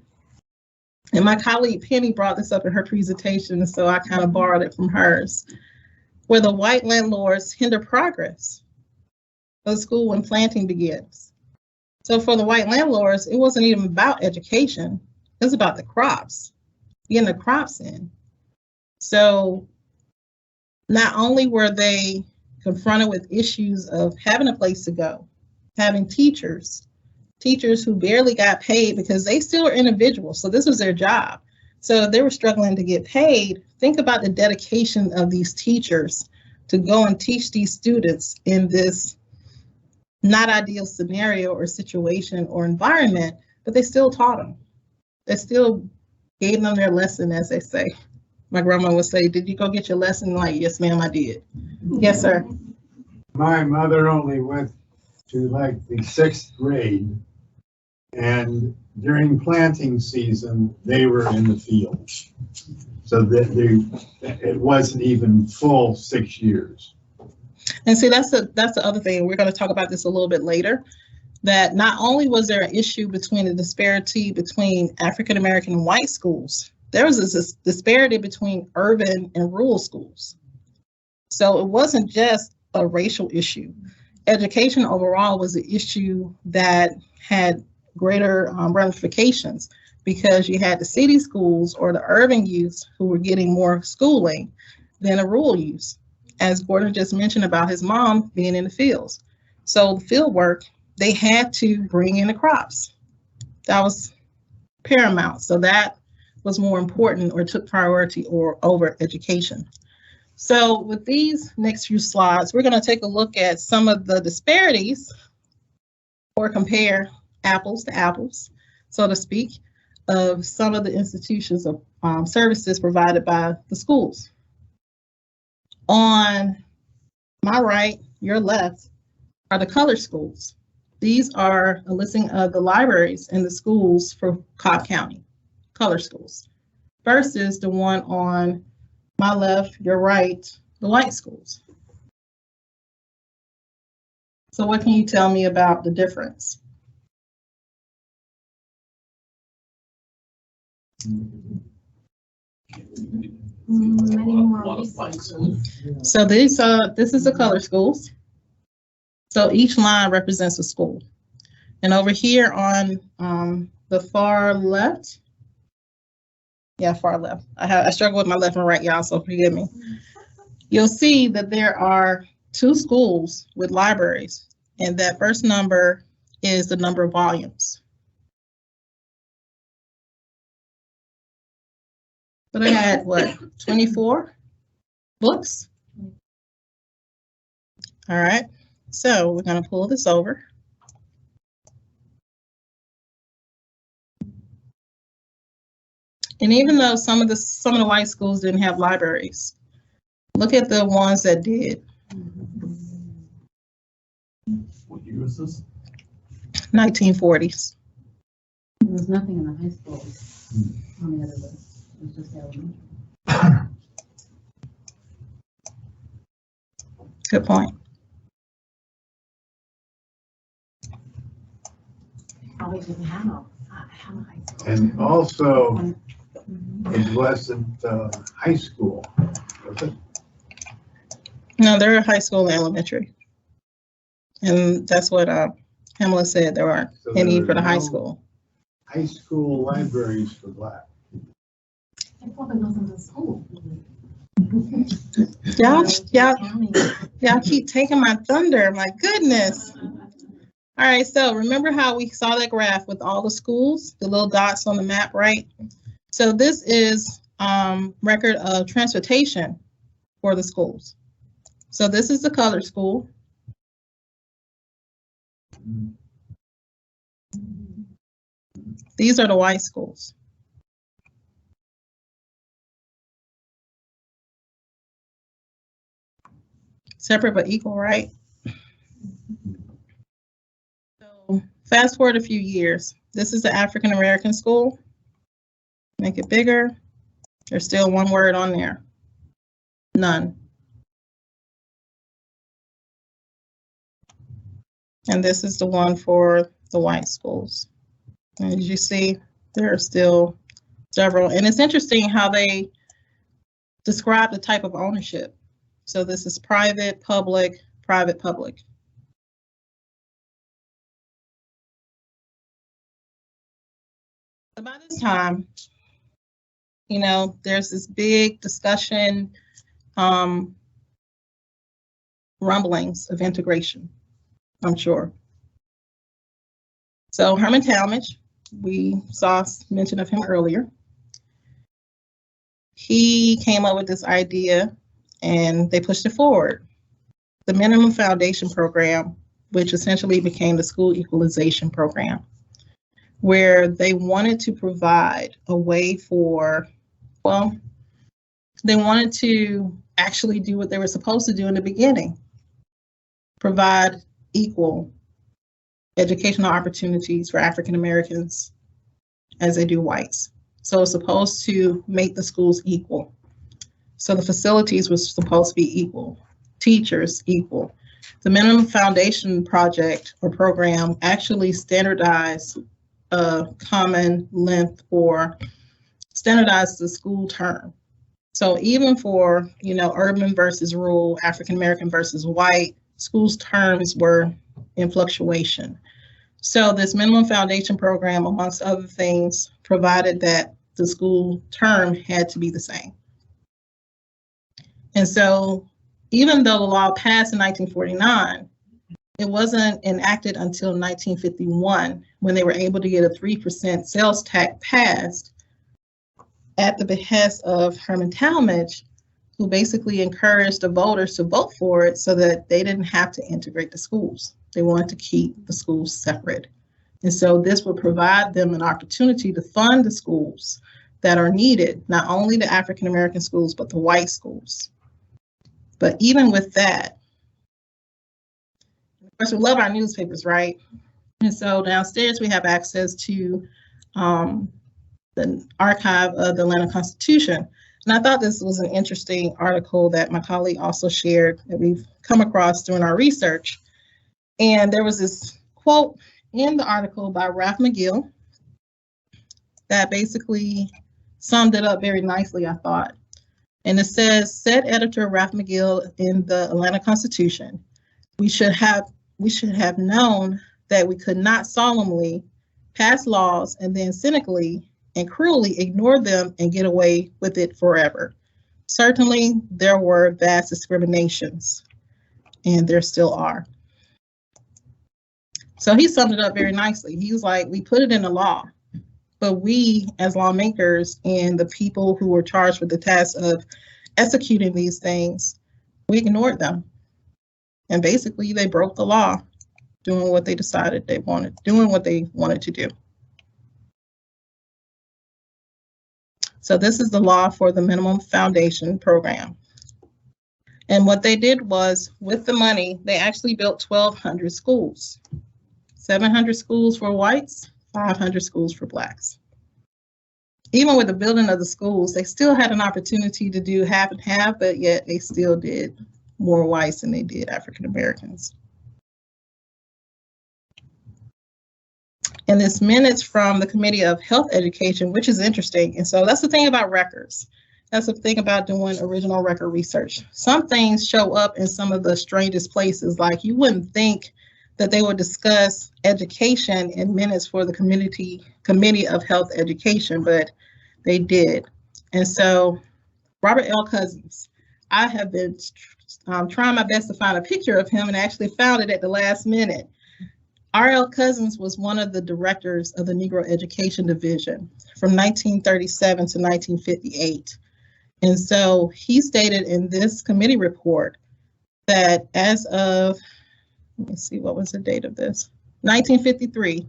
And my colleague Penny brought this up in her presentation, so I kind of borrowed it from hers, where the white landlords hinder progress of the school when planting begins. So for the white landlords, it wasn't even about education. It was about the crops, getting the crops in. So not only were they confronted with issues of having a place to go, having teachers who barely got paid because they still are individuals, so this was their job. So they were struggling to get paid. Think about the dedication of these teachers to go and teach these students in this not ideal scenario or situation or environment, but they still taught them. They still gave them their lesson, as they say. My grandma would say, "Did you go get your lesson?" Like, "Yes, ma'am, I did." Yes, sir. My mother only went to like the 6th grade, and during planting season, they were in the fields. So that it wasn't even full 6 years. And see, that's the other thing. We're going to talk about this a little bit later, that not only was there an issue between the disparity between African American and white schools, there was this disparity between urban and rural schools. So it wasn't just a racial issue. Education overall was an issue that had greater ramifications, because you had the city schools or the urban youth who were getting more schooling than the rural youth, as Gordon just mentioned about his mom being in the fields. So the field work, they had to bring in the crops. That was paramount. So that was more important, or took priority over education. So with these next few slides, we're going to take a look at some of the disparities, or compare apples to apples, so to speak, of some of the institutions of services provided by the schools. On my right, your left, are the color schools. These are a listing of the libraries and the schools for Cobb County, color schools, versus the one on my left, your right, the white schools. So what can you tell me about the difference? Many more resources. So this is the color schools. So each line represents a school. And over here on the far left, far left. I struggle with my left and right, y'all, so forgive me. You'll see that there are 2 schools with libraries, and that first number is the number of volumes. But I had, what, 24 books? All right, so we're going to pull this over. And even though some of the white schools didn't have libraries, look at the ones that did. What year is this? 1940s. There was nothing in the high schools on the other list. It was just elementary. Good point. Probably didn't have a high school. And also, it wasn't high school, was it? No, they're high school and elementary. And that's what Pamela said, there weren't So any there for are the high no school. High school libraries for Black. It probably goes into school. Y'all keep taking my thunder, my goodness. All right, so remember how we saw that graph with all the schools, the little dots on the map, right? So this is record of transportation for the schools. So this is the colored school. These are the white schools. Separate but equal, right? So fast forward a few years. This is the African American school. Make it bigger. There's still one word on there. None. And this is the one for the white schools. And as you see, there are still several. And it's interesting how they describe the type of ownership. So this is private, public, private, public. So by this time, you know, there's this big discussion, rumblings of integration, I'm sure. So Herman Talmadge, we saw mention of him earlier. He came up with this idea and they pushed it forward. The Minimum Foundation Program, which essentially became the School Equalization Program, where they wanted to provide a way for, well, they wanted to actually do what they were supposed to do in the beginning, provide equal educational opportunities for African Americans as they do whites. So it's supposed to make the schools equal. So the facilities were supposed to be equal, teachers equal. The Minimum Foundation Project or program actually standardized a common length or standardized the school term. So even for, you know, urban versus rural, African American versus white, schools terms were in fluctuation. So this Minimum Foundation Program, amongst other things, provided that the school term had to be the same. And so even though the law passed in 1949, it wasn't enacted until 1951 when they were able to get a 3% sales tax passed at the behest of Herman Talmadge, who basically encouraged the voters to vote for it so that they didn't have to integrate the schools. They wanted to keep the schools separate. And so this would provide them an opportunity to fund the schools that are needed, not only the African American schools, but the white schools. But even with that, of course, we love our newspapers, right? And so downstairs we have access to the archive of the Atlanta Constitution. And I thought this was an interesting article that my colleague also shared that we've come across during our research. And there was this quote in the article by Ralph McGill that basically summed it up very nicely, I thought. And it says, said editor Ralph McGill in the Atlanta Constitution, we should have known that we could not solemnly pass laws and then cynically and cruelly ignore them and get away with it forever. Certainly, there were vast discriminations, and there still are. So he summed it up very nicely. He was like, we put it in the law, but we as lawmakers and the people who were charged with the task of executing these things, we ignored them. And basically, they broke the law, doing what they decided they wanted, doing what they wanted to do. So this is the law for the Minimum Foundation Program. And what they did was, with the money, they actually built 1,200 schools. 700 schools for whites, 500 schools for blacks. Even with the building of the schools, they still had an opportunity to do half and half, but yet they still did more whites than they did African Americans. And this minutes from the Committee of Health Education, which is interesting. And so that's the thing about records. That's the thing about doing original record research. Some things show up in some of the strangest places. Like you wouldn't think that they would discuss education in minutes for the Committee of Health Education, but they did. And so Robert L. Cousins, I have been trying my best to find a picture of him and actually found it at the last minute. R.L. Cousins was one of the directors of the Negro Education Division from 1937 to 1958. And so he stated in this committee report that as of, let me see, what was the date of this? 1953,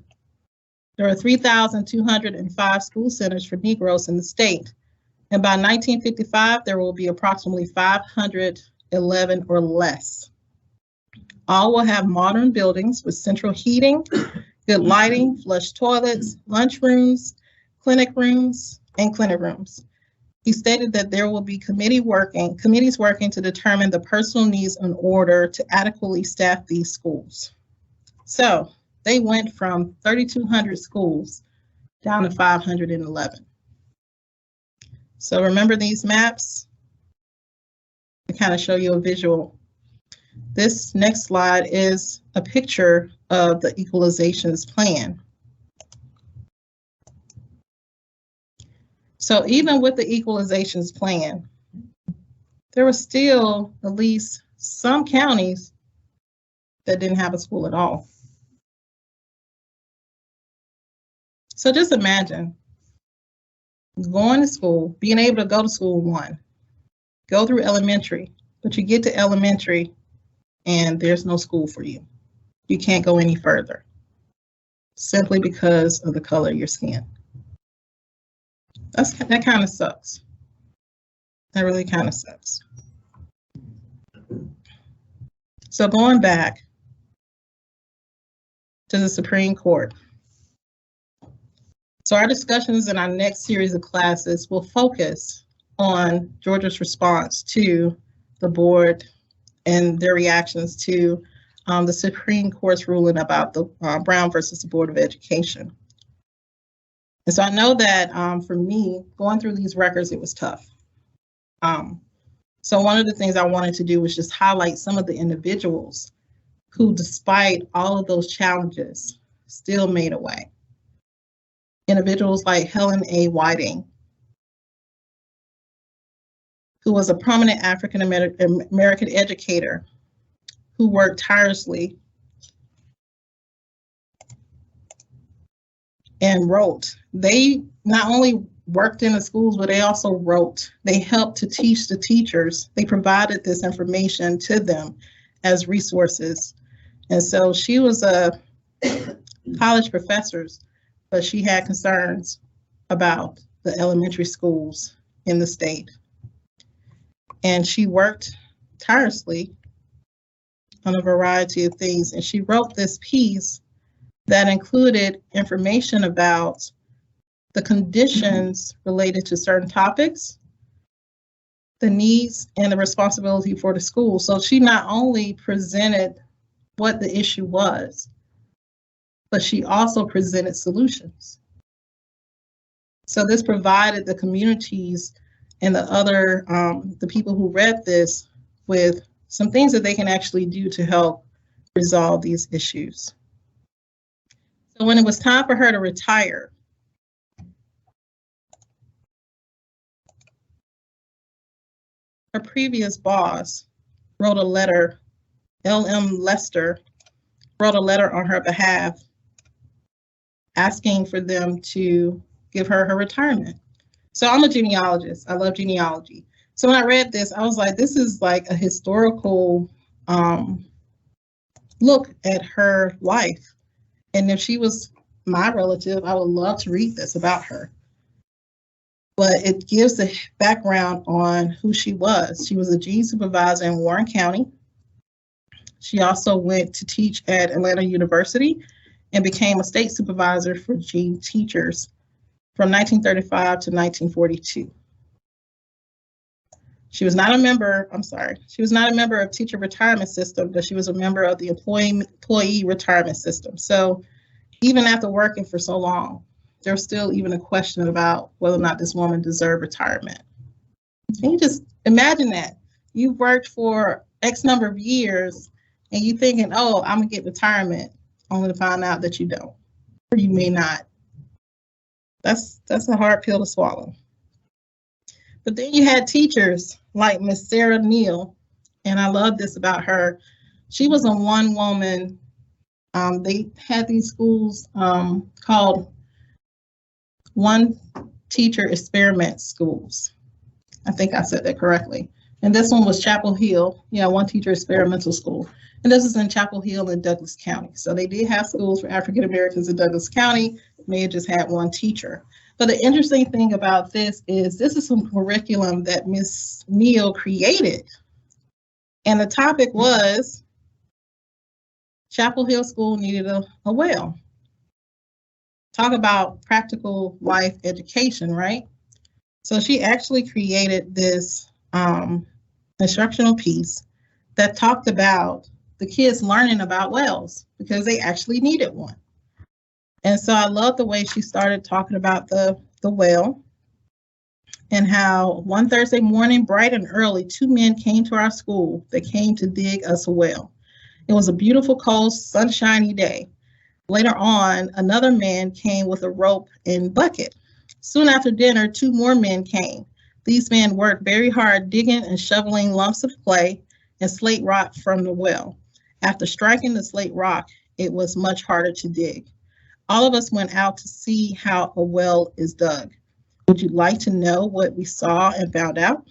there are 3,205 school centers for Negroes in the state. And by 1955, there will be approximately 511 or less. All will have modern buildings with central heating, good lighting, flush toilets, lunchrooms, clinic rooms, and clinic rooms. He stated that there will be committees working to determine the personal needs in order to adequately staff these schools. So they went from 3,200 schools down to 511. So remember these maps? To kind of show you a visual. This next slide is a picture of the equalizations plan. So even with the equalizations plan, there were still at least some counties that didn't have a school at all. So just imagine going to school, being able to go to school, one, go through elementary, but you get to elementary and there's no school for you. You can't go any further simply because of the color of your skin. That kind of sucks. That really kind of sucks. So going back to the Supreme Court. So our discussions in our next series of classes will focus on Georgia's response to the board and their reactions to the Supreme Court's ruling about the Brown versus the Board of Education. And so I know that for me, going through these records, it was tough. So one of the things I wanted to do was just highlight some of the individuals who, despite all of those challenges, still made a way. Individuals like Helen A. Whiting, who was a prominent African American educator who worked tirelessly and wrote. They not only worked in the schools, but they also wrote. They helped to teach the teachers. They provided this information to them as resources. And so she was a college professor, but she had concerns about the elementary schools in the state. And she worked tirelessly on a variety of things. And she wrote this piece that included information about the conditions related to certain topics, the needs, and the responsibility for the school. So she not only presented what the issue was, but she also presented solutions. So this provided the communities and the other, the people who read this with some things that they can actually do to help resolve these issues. So when it was time for her to retire, her previous boss wrote a letter, L.M. Lester wrote a letter on her behalf asking for them to give her her retirement. So I'm a genealogist. I love genealogy. So when I read this, I was like, this is like a historical look at her life. And if she was my relative, I would love to read this about her. But it gives the background on who she was. She was a gene supervisor in Warren County. She also went to teach at Atlanta University and became a state supervisor for gene teachers from 1935 to 1942. She was not a member, she was not a member of teacher retirement system, but she was a member of the employee retirement system. So even after working for so long, there's still even a question about whether or not this woman deserved retirement. Can you just imagine that? You've worked for X number of years and you thinking, oh, I'm gonna get retirement, only to find out that you don't, or you may not. That's a hard pill to swallow. But then you had teachers like Miss Sarah Neal, and I love this about her. She was a one-woman. They had these schools called One Teacher Experiment Schools. I think I said that correctly. And this one was Chapel Hill, One Teacher Experimental School. And this is in Chapel Hill in Douglas County. So they did have schools for African Americans in Douglas County. May have just had one teacher. But the interesting thing about this is some curriculum that Miss Neal created. And the topic was Chapel Hill School needed a well. Talk about practical life education, right? So she actually created this instructional piece that talked about the kids learning about wells because they actually needed one. And so I love the way she started talking about the well and how one Thursday morning, bright and early, 2 men came to our school. They came to dig us a well. It was a beautiful, cold, sunshiny day. Later on, another man came with a rope and bucket. Soon after dinner, 2 more men came. These men worked very hard digging and shoveling lumps of clay and slate rock from the well. After striking the slate rock, it was much harder to dig. All of us went out to see how a well is dug. Would you like to know what we saw and found out?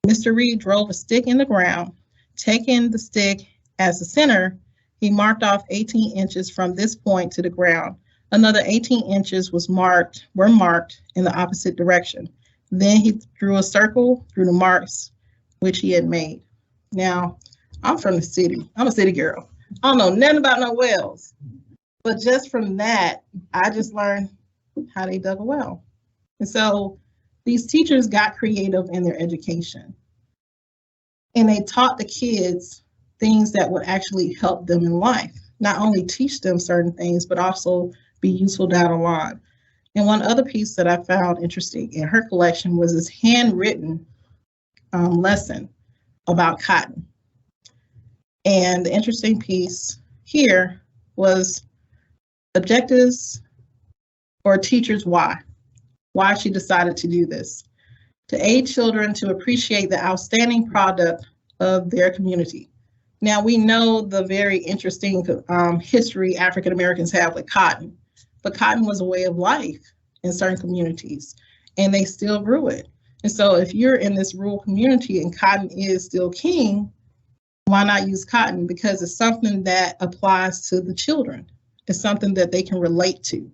Mr. Reed drove a stick in the ground. Taking the stick as the center, he marked off 18 inches from this point to the ground. Another 18 inches were marked in the opposite direction. Then he drew a circle through the marks which he had made. Now, I'm from the city. I'm a city girl. I don't know nothing about no wells. But just from that, I just learned how they dug a well. And so these teachers got creative in their education. And they taught the kids things that would actually help them in life. Not only teach them certain things, but also be useful down the line. And one other piece that I found interesting in her collection was this handwritten lesson about cotton. And the interesting piece here was objectives or teachers why she decided to do this. To aid children to appreciate the outstanding product of their community. Now we know the very interesting history African Americans have with cotton, but cotton was a way of life in certain communities and they still grew it. And so if you're in this rural community and cotton is still king, why not use cotton? Because it's something that applies to the children. It's something that they can relate to.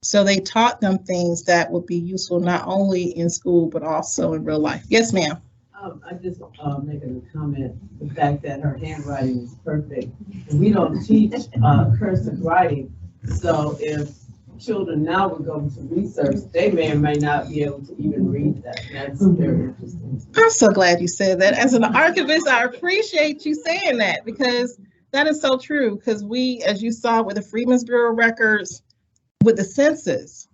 So they taught them things that would be useful not only in school, but also in real life. Yes, ma'am. I just making a comment, the fact that her handwriting is perfect. We don't teach cursive writing, so if children now would go to research, they may or may not be able to even read that. That's very interesting. I'm so glad you said that. As an archivist, I appreciate you saying that because that is so true. Because we, as you saw with the Freedmen's Bureau records, with the census,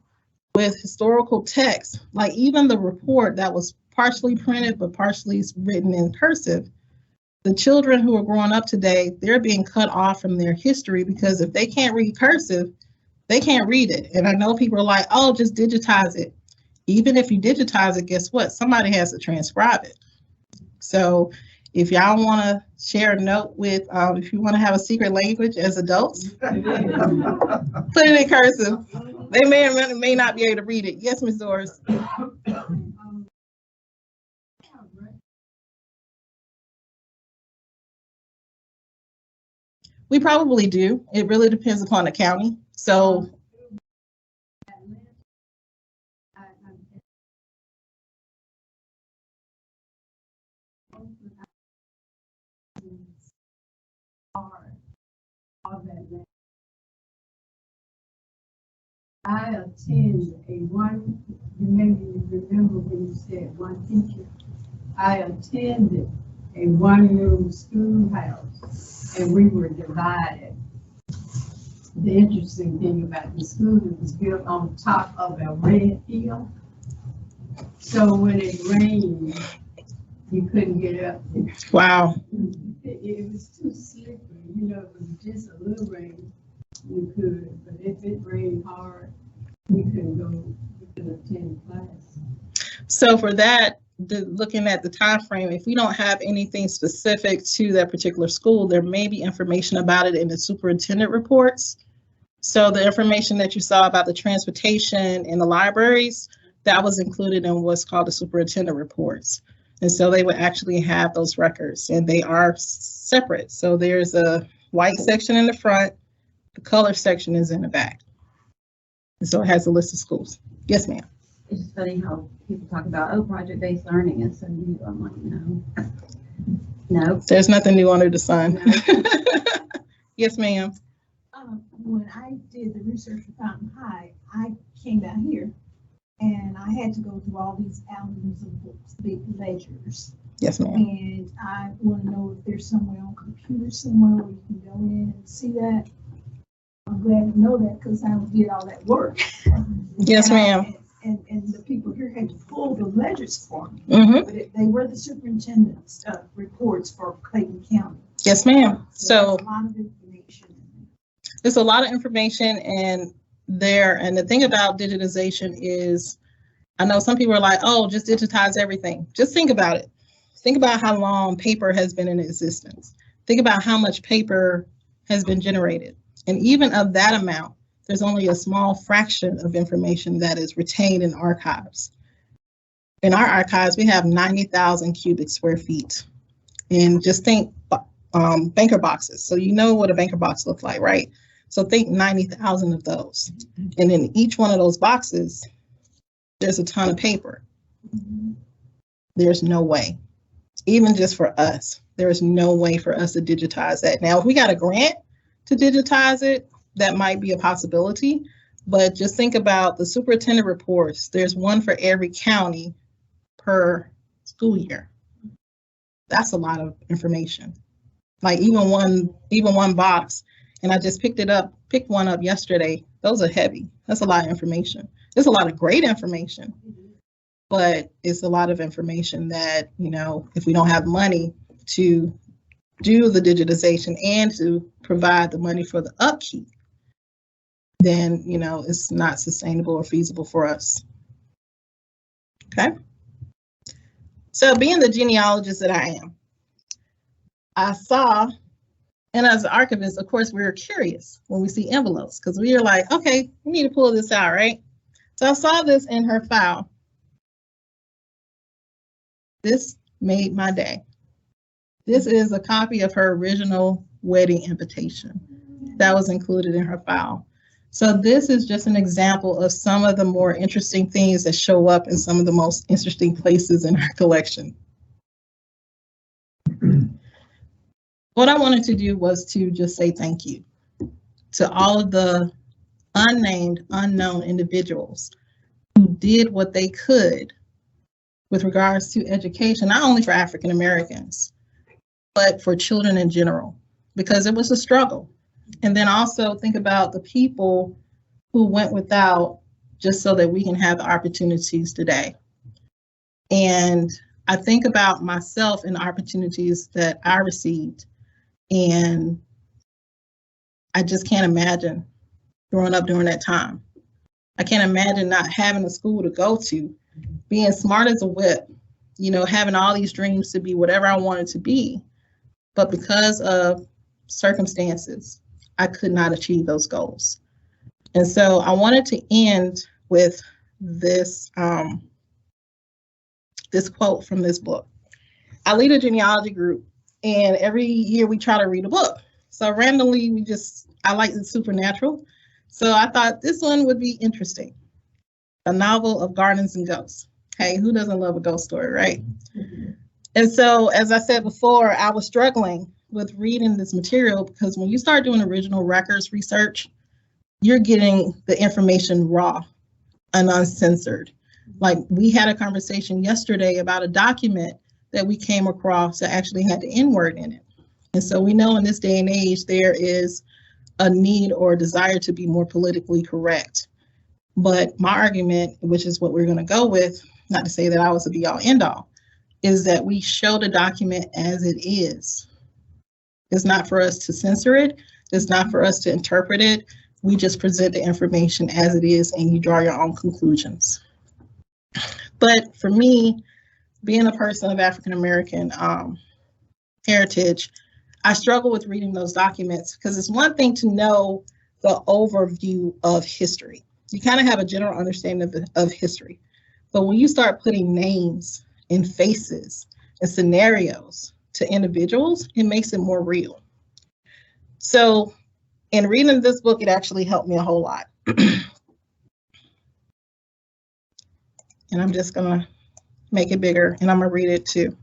with historical texts, like even the report that was partially printed but partially written in cursive, the children who are growing up today, they're being cut off from their history because if they can't read cursive, they can't read it. And I know people are like, oh, just digitize it. Even if you digitize it, guess what? Somebody has to transcribe it. So if y'all want to share a note with, if you want to have a secret language as adults, put it in cursive. They may or may not be able to read it. Yes, Ms. Doris. We probably do. It really depends upon the county. So I attend you remember when you said one teacher. I attended a one-room schoolhouse and we were divided. The interesting thing about the school, it was built on top of a red hill. So when it rained, You couldn't get up. Wow. It was too slippery, you know, it was just a little rain, you could, but if it rained hard, we couldn't attend class. So for that, looking at the time frame, if we don't have anything specific to that particular school, there may be information about it in the superintendent reports. So the information that you saw about the transportation in the libraries, that was included in what's called the superintendent reports. And so they would actually have those records, and they are separate. So there's a white section in the front, the color section is in the back. And so it has a list of schools. Yes, ma'am. It's just funny how people talk about, oh, project-based learning is so new. I'm like, no. No. There's nothing new under the sun. Yes, ma'am. When I did the research for Fountain High, I came down here and I had to go through all these albums of books, big ledgers. Yes, ma'am. And I want to know if there's somewhere on computer somewhere where you can go in and see that. I'm glad to know that because I did all that work. Yes, ma'am. And the people here had to pull the ledgers for me. Mm-hmm. But they were the superintendent's reports for Clayton County. Yes, ma'am. So there's a lot of information. there's a lot of information in there. And the thing about digitization is, I know some people are like, oh, just digitize everything. Just think about it. Think about how long paper has been in existence. Think about how much paper has been generated. And even of that amount, there's only a small fraction of information that is retained in archives. In our archives, we have 90,000 cubic square feet. And just think banker boxes. So you know what a banker box looks like, right? So think 90,000 of those. And in each one of those boxes, there's a ton of paper. There's no way, even just for us, there is no way for us to digitize that. Now, if we got a grant to digitize it, that might be a possibility, but just think about the superintendent reports. There's one for every county per school year. That's a lot of information. Like even one box, and I just picked one up yesterday. Those are heavy. That's a lot of information. There's a lot of great information, but it's a lot of information that, you know, if we don't have money to do the digitization and to provide the money for the upkeep, then, you know, it's not sustainable or feasible for us. Okay. So being the genealogist that I am, I saw, and as an archivist, of course, we're curious when we see envelopes because we are like, okay, we need to pull this out, right? So I saw this in her file. This made my day. This is a copy of her original wedding invitation that was included in her file. So this is just an example of some of the more interesting things that show up in some of the most interesting places in her collection. What I wanted to do was to just say thank you to all of the unnamed, unknown individuals who did what they could with regards to education, not only for African Americans, but for children in general, because it was a struggle. And then also think about the people who went without just so that we can have the opportunities today. And I think about myself and the opportunities that I received, and I just can't imagine growing up during that time. I can't imagine not having a school to go to, being smart as a whip, you know, having all these dreams to be whatever I wanted to be. But because of circumstances, I could not achieve those goals. And so I wanted to end with this, this quote from this book. I lead a genealogy group, and every year we try to read a book. So randomly, I like the supernatural. So I thought this one would be interesting. A novel of gardens and ghosts. Hey, who doesn't love a ghost story, right? And so, as I said before, I was struggling with reading this material because when you start doing original records research, you're getting the information raw and uncensored. Like we had a conversation yesterday about a document that we came across that actually had the N-word in it. And so we know in this day and age, there is a need or a desire to be more politically correct. But my argument, which is what we're going to go with, not to say that I was a be all end all, is that we show the document as it is. It's not for us to censor it. It's not for us to interpret it. We just present the information as it is, and you draw your own conclusions. But for me, being a person of African American heritage, I struggle with reading those documents because it's one thing to know the overview of history. You kind of have a general understanding of history. But when you start putting names and faces and scenarios to individuals, it makes it more real. So in reading this book, it actually helped me a whole lot. And I'm just gonna make it bigger, and I'm gonna read it too.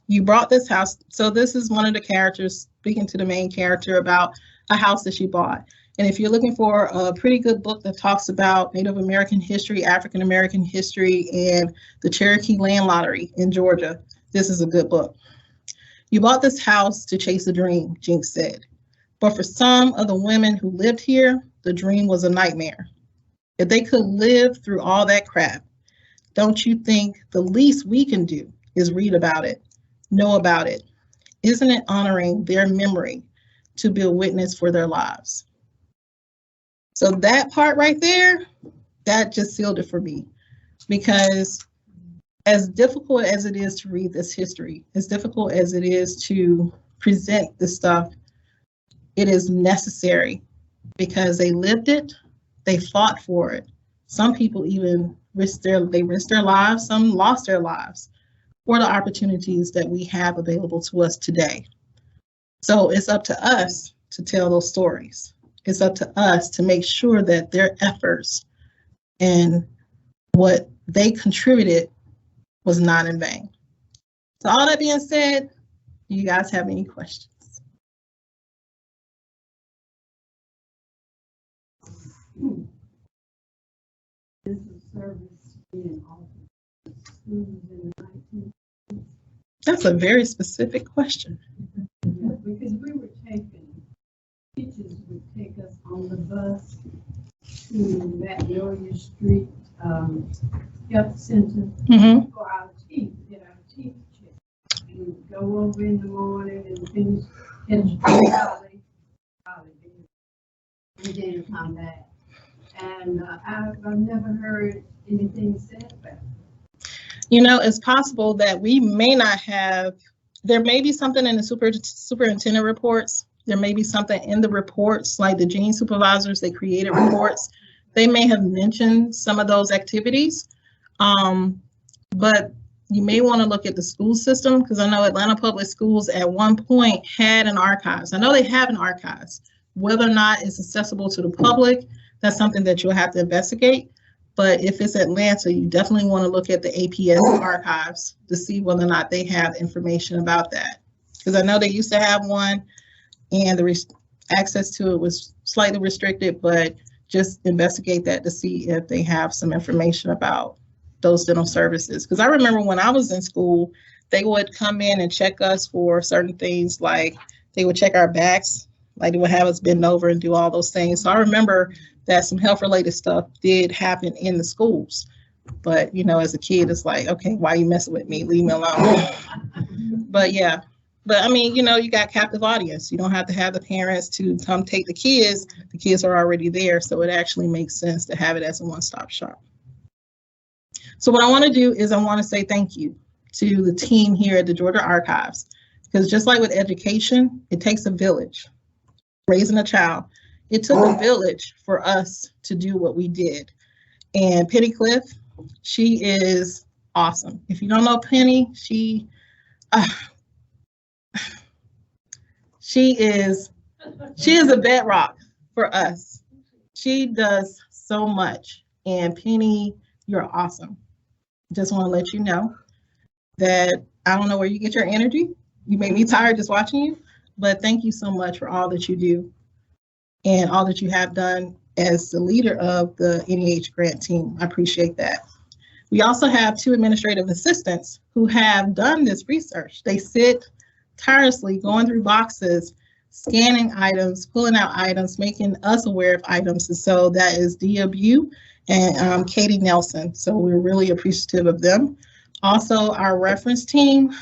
You bought this house. So this is one of the characters speaking to the main character about a house that she bought. And if you're looking for a pretty good book that talks about Native American history, African American history, and the Cherokee Land Lottery in Georgia, this is a good book. You bought this house to chase a dream, Jinx said. But for some of the women who lived here, the dream was a nightmare. If they could live through all that crap, don't you think the least we can do is read about it, know about it? Isn't it honoring their memory to be a witness for their lives? So that part right there, that just sealed it for me, because as difficult as it is to read this history, as difficult as it is to present this stuff, it is necessary because they lived it, they fought for it. Some people even risked their lives, some lost their lives for the opportunities that we have available to us today. So it's up to us to tell those stories. It's up to us to make sure that their efforts and what they contributed was not in vain. So all that being said, do you guys have any questions? This is service being offered to schools in the 19th. That's a very specific question. Because we were teachers would take us on the bus to Magnolia Street Health Center for our teeth, get our teeth checked. We would go over in the morning and finish college, and then come back. And I've never heard anything said about it. You know, it's possible that we may not have, there may be something in the superintendent reports. There may be something in the reports, like the Gene supervisors, they created reports. They may have mentioned some of those activities, but you may want to look at the school system, because I know Atlanta Public Schools at one point had an archives. I know they have an archives. Whether or not it's accessible to the public, that's something that you'll have to investigate. But if it's Atlanta, you definitely want to look at the APS archives to see whether or not they have information about that. Because I know they used to have one, and the access to it was slightly restricted, but just investigate that to see if they have some information about those dental services. Because I remember when I was in school, they would come in and check us for certain things, like they would check our backs, like they would have us bend over and do all those things. So I remember that some health-related stuff did happen in the schools. But, you know, as a kid, it's like, okay, why are you messing with me? Leave me alone. But yeah. But I mean, you know, you got captive audience. You don't have to have the parents to come take the kids. The kids are already there. So it actually makes sense to have it as a one-stop shop. So what I want to do is I want to say thank you to the team here at the Georgia Archives, because just like with education, it takes a village. Raising a child, it took a village for us to do what we did. And Penny Cliff, she is awesome. If you don't know Penny, she is a bedrock for us. She does so much. And Penny, you're awesome. Just want to let you know that I don't know where you get your energy. You make me tired just watching you, but thank you so much for all that you do and all that you have done as the leader of the NEH grant team. I appreciate that. We also have 2 administrative assistants who have done this research. They sit tirelessly going through boxes, scanning items, pulling out items, making us aware of items. And so that is Dia Bu and Katie Nelson. So we're really appreciative of them. Also, our reference team,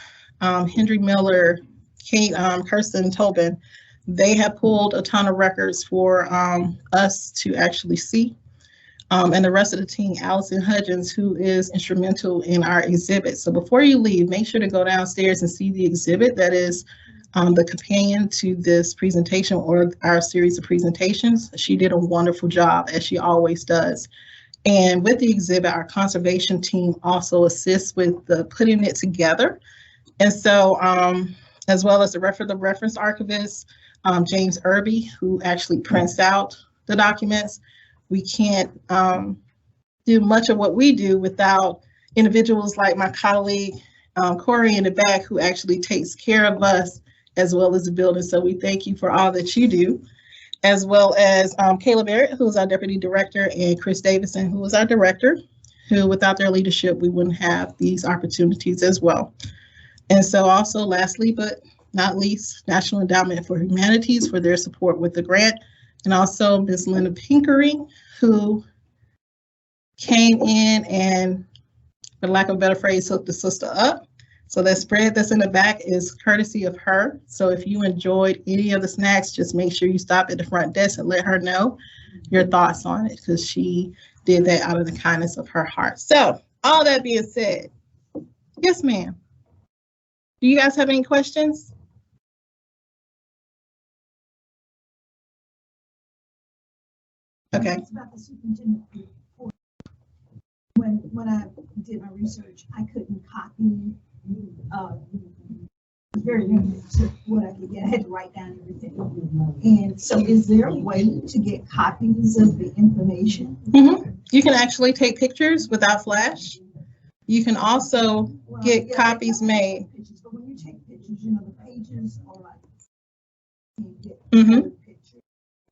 Henry Miller, Kate, Kirsten Tobin, they have pulled a ton of records for us to actually see. And the rest of the team, Allison Hudgens, who is instrumental in our exhibit. So before you leave, make sure to go downstairs and see the exhibit that is the companion to this presentation or our series of presentations. She did a wonderful job, as she always does. And with the exhibit, our conservation team also assists with the putting it together. And so, as well as the reference archivist, James Irby, who actually prints out the documents. We can't do much of what we do without individuals like my colleague, Corey in the back, who actually takes care of us as well as the building. So we thank you for all that you do, as well as Kayla Barrett, who is our deputy director, and Chris Davison, who is our director, who without their leadership, we wouldn't have these opportunities as well. And so also lastly, but not least, National Endowment for Humanities for their support with the grant. And also Ms. Linda Pinkering, who came in and, for lack of a better phrase, hooked the sister up. So that spread that's in the back is courtesy of her. So if you enjoyed any of the snacks, just make sure you stop at the front desk and let her know your thoughts on it, because she did that out of the kindness of her heart. So all that being said, yes, ma'am. Do you guys have any questions? Okay. It's about the superintendent report. When I did my research, I couldn't copy. It was very limited to what I could get. I had to write down everything. And so, is there a way to get copies of the information? Mm-hmm. You can actually take pictures without Flash. You can also get copies made. Pictures, but when you take pictures, you know, the pages are like. Mm-hmm.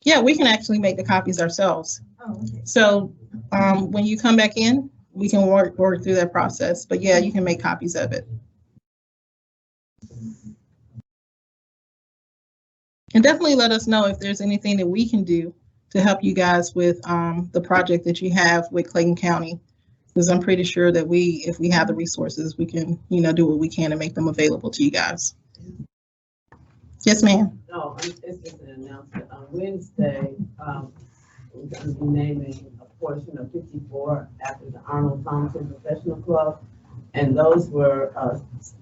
Yeah, we can actually make the copies ourselves. Oh, okay. So when you come back in, we can work through that process. But yeah, you can make copies of it. And definitely let us know if there's anything that we can do to help you guys with the project that you have with Clayton County. Because I'm pretty sure that if we have the resources, we can, do what we can to make them available to you guys. Yes, ma'am. No, it's just an announcement. On Wednesday, we're going to be naming a portion of 54 after the Arnold Thompson Professional Club. And those were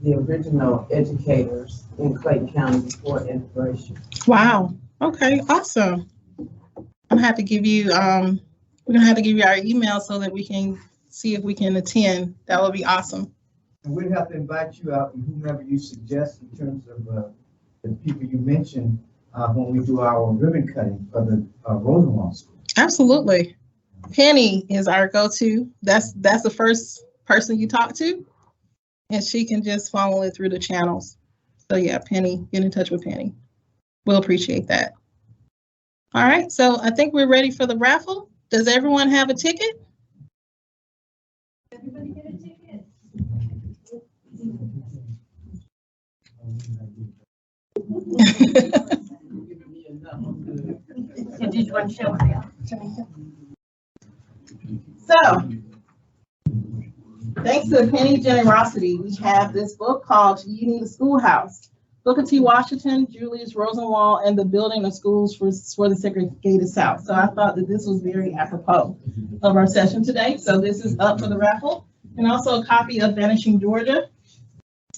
the original educators in Clayton County before integration. Wow. Okay, awesome. I'm gonna have to give you, we're gonna have to give you our email so that we can see if we can attend. That would be awesome. And we'd have to invite you out and whomever you suggest in terms of the people you mentioned when we do our ribbon cutting for the Rosenwald School. Absolutely. Penny is our go-to. That's the first person you talk to, and she can just follow it through the channels. So yeah, Penny, get in touch with Penny. We'll appreciate that. All right, so I think we're ready for the raffle. Does everyone have a ticket? Everybody get a ticket? Did you want to show it? So, thanks to Penny's generosity, we have this book called You Need a Schoolhouse. Booker T. Washington, Julius Rosenwald, and the Building of Schools for the Segregated South. So I thought that this was very apropos of our session today. So this is up for the raffle. And also a copy of Vanishing Georgia,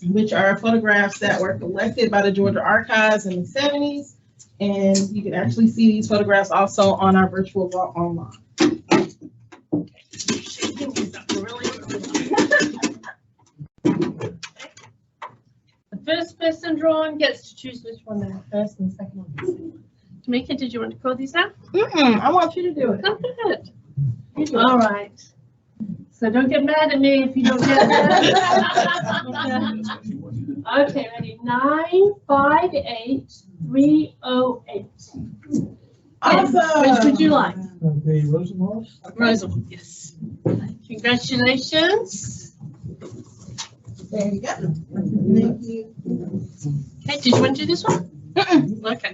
which are photographs that were collected by the Georgia Archives in the 70s. And you can actually see these photographs also on our virtual wall online. The first person drawn gets to choose which one the first and second one. Tamika, did you want to call these out? I want you to do it. Oh, good. All right. So don't get mad at me if you don't get that. Okay, ready? 958308. Awesome. Which would you like? The Rosenwald? Rosenwald, yes. Congratulations. There you go. Thank you. Okay, did you want to do this one? Okay.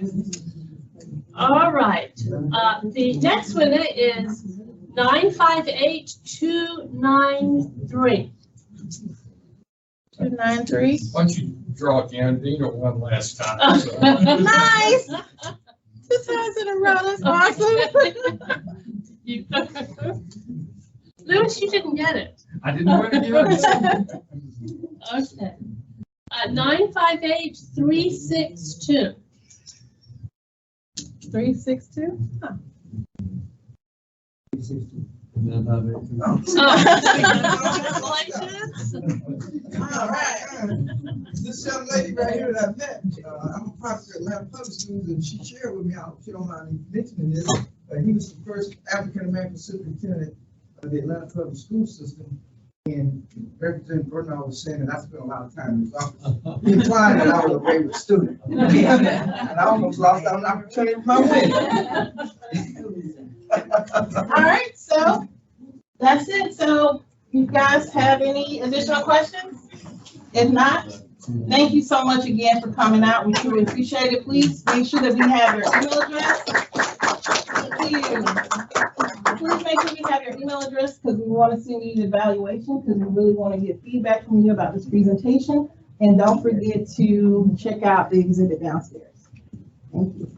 All right. The next winner is 958293. 293. Why don't you draw Gandina one last time? So. Nice. 2 times in a row. That's awesome. Lewis, you didn't get it. I didn't want to give it. Okay. 958-362. 362. Huh. Congratulations. All right. This young lady right here that I met, I'm a professor at Atlanta Public Schools, and she shared with me, I hope she don't mind me mentioning this, he was the first African-American superintendent of the Atlanta Public School System. And Representative Bernard was saying that I spent a lot of time in his office. He implied that I was a favorite student. And I almost lost out on an opportunity with my win. All right, so that's it. So you guys have any additional questions? If not, thank you so much again for coming out. We truly appreciate it. Please make sure that we have your email address. Please make sure we have your email address because we want to send you the evaluation because we really want to get feedback from you about this presentation. And don't forget to check out the exhibit downstairs. Thank you.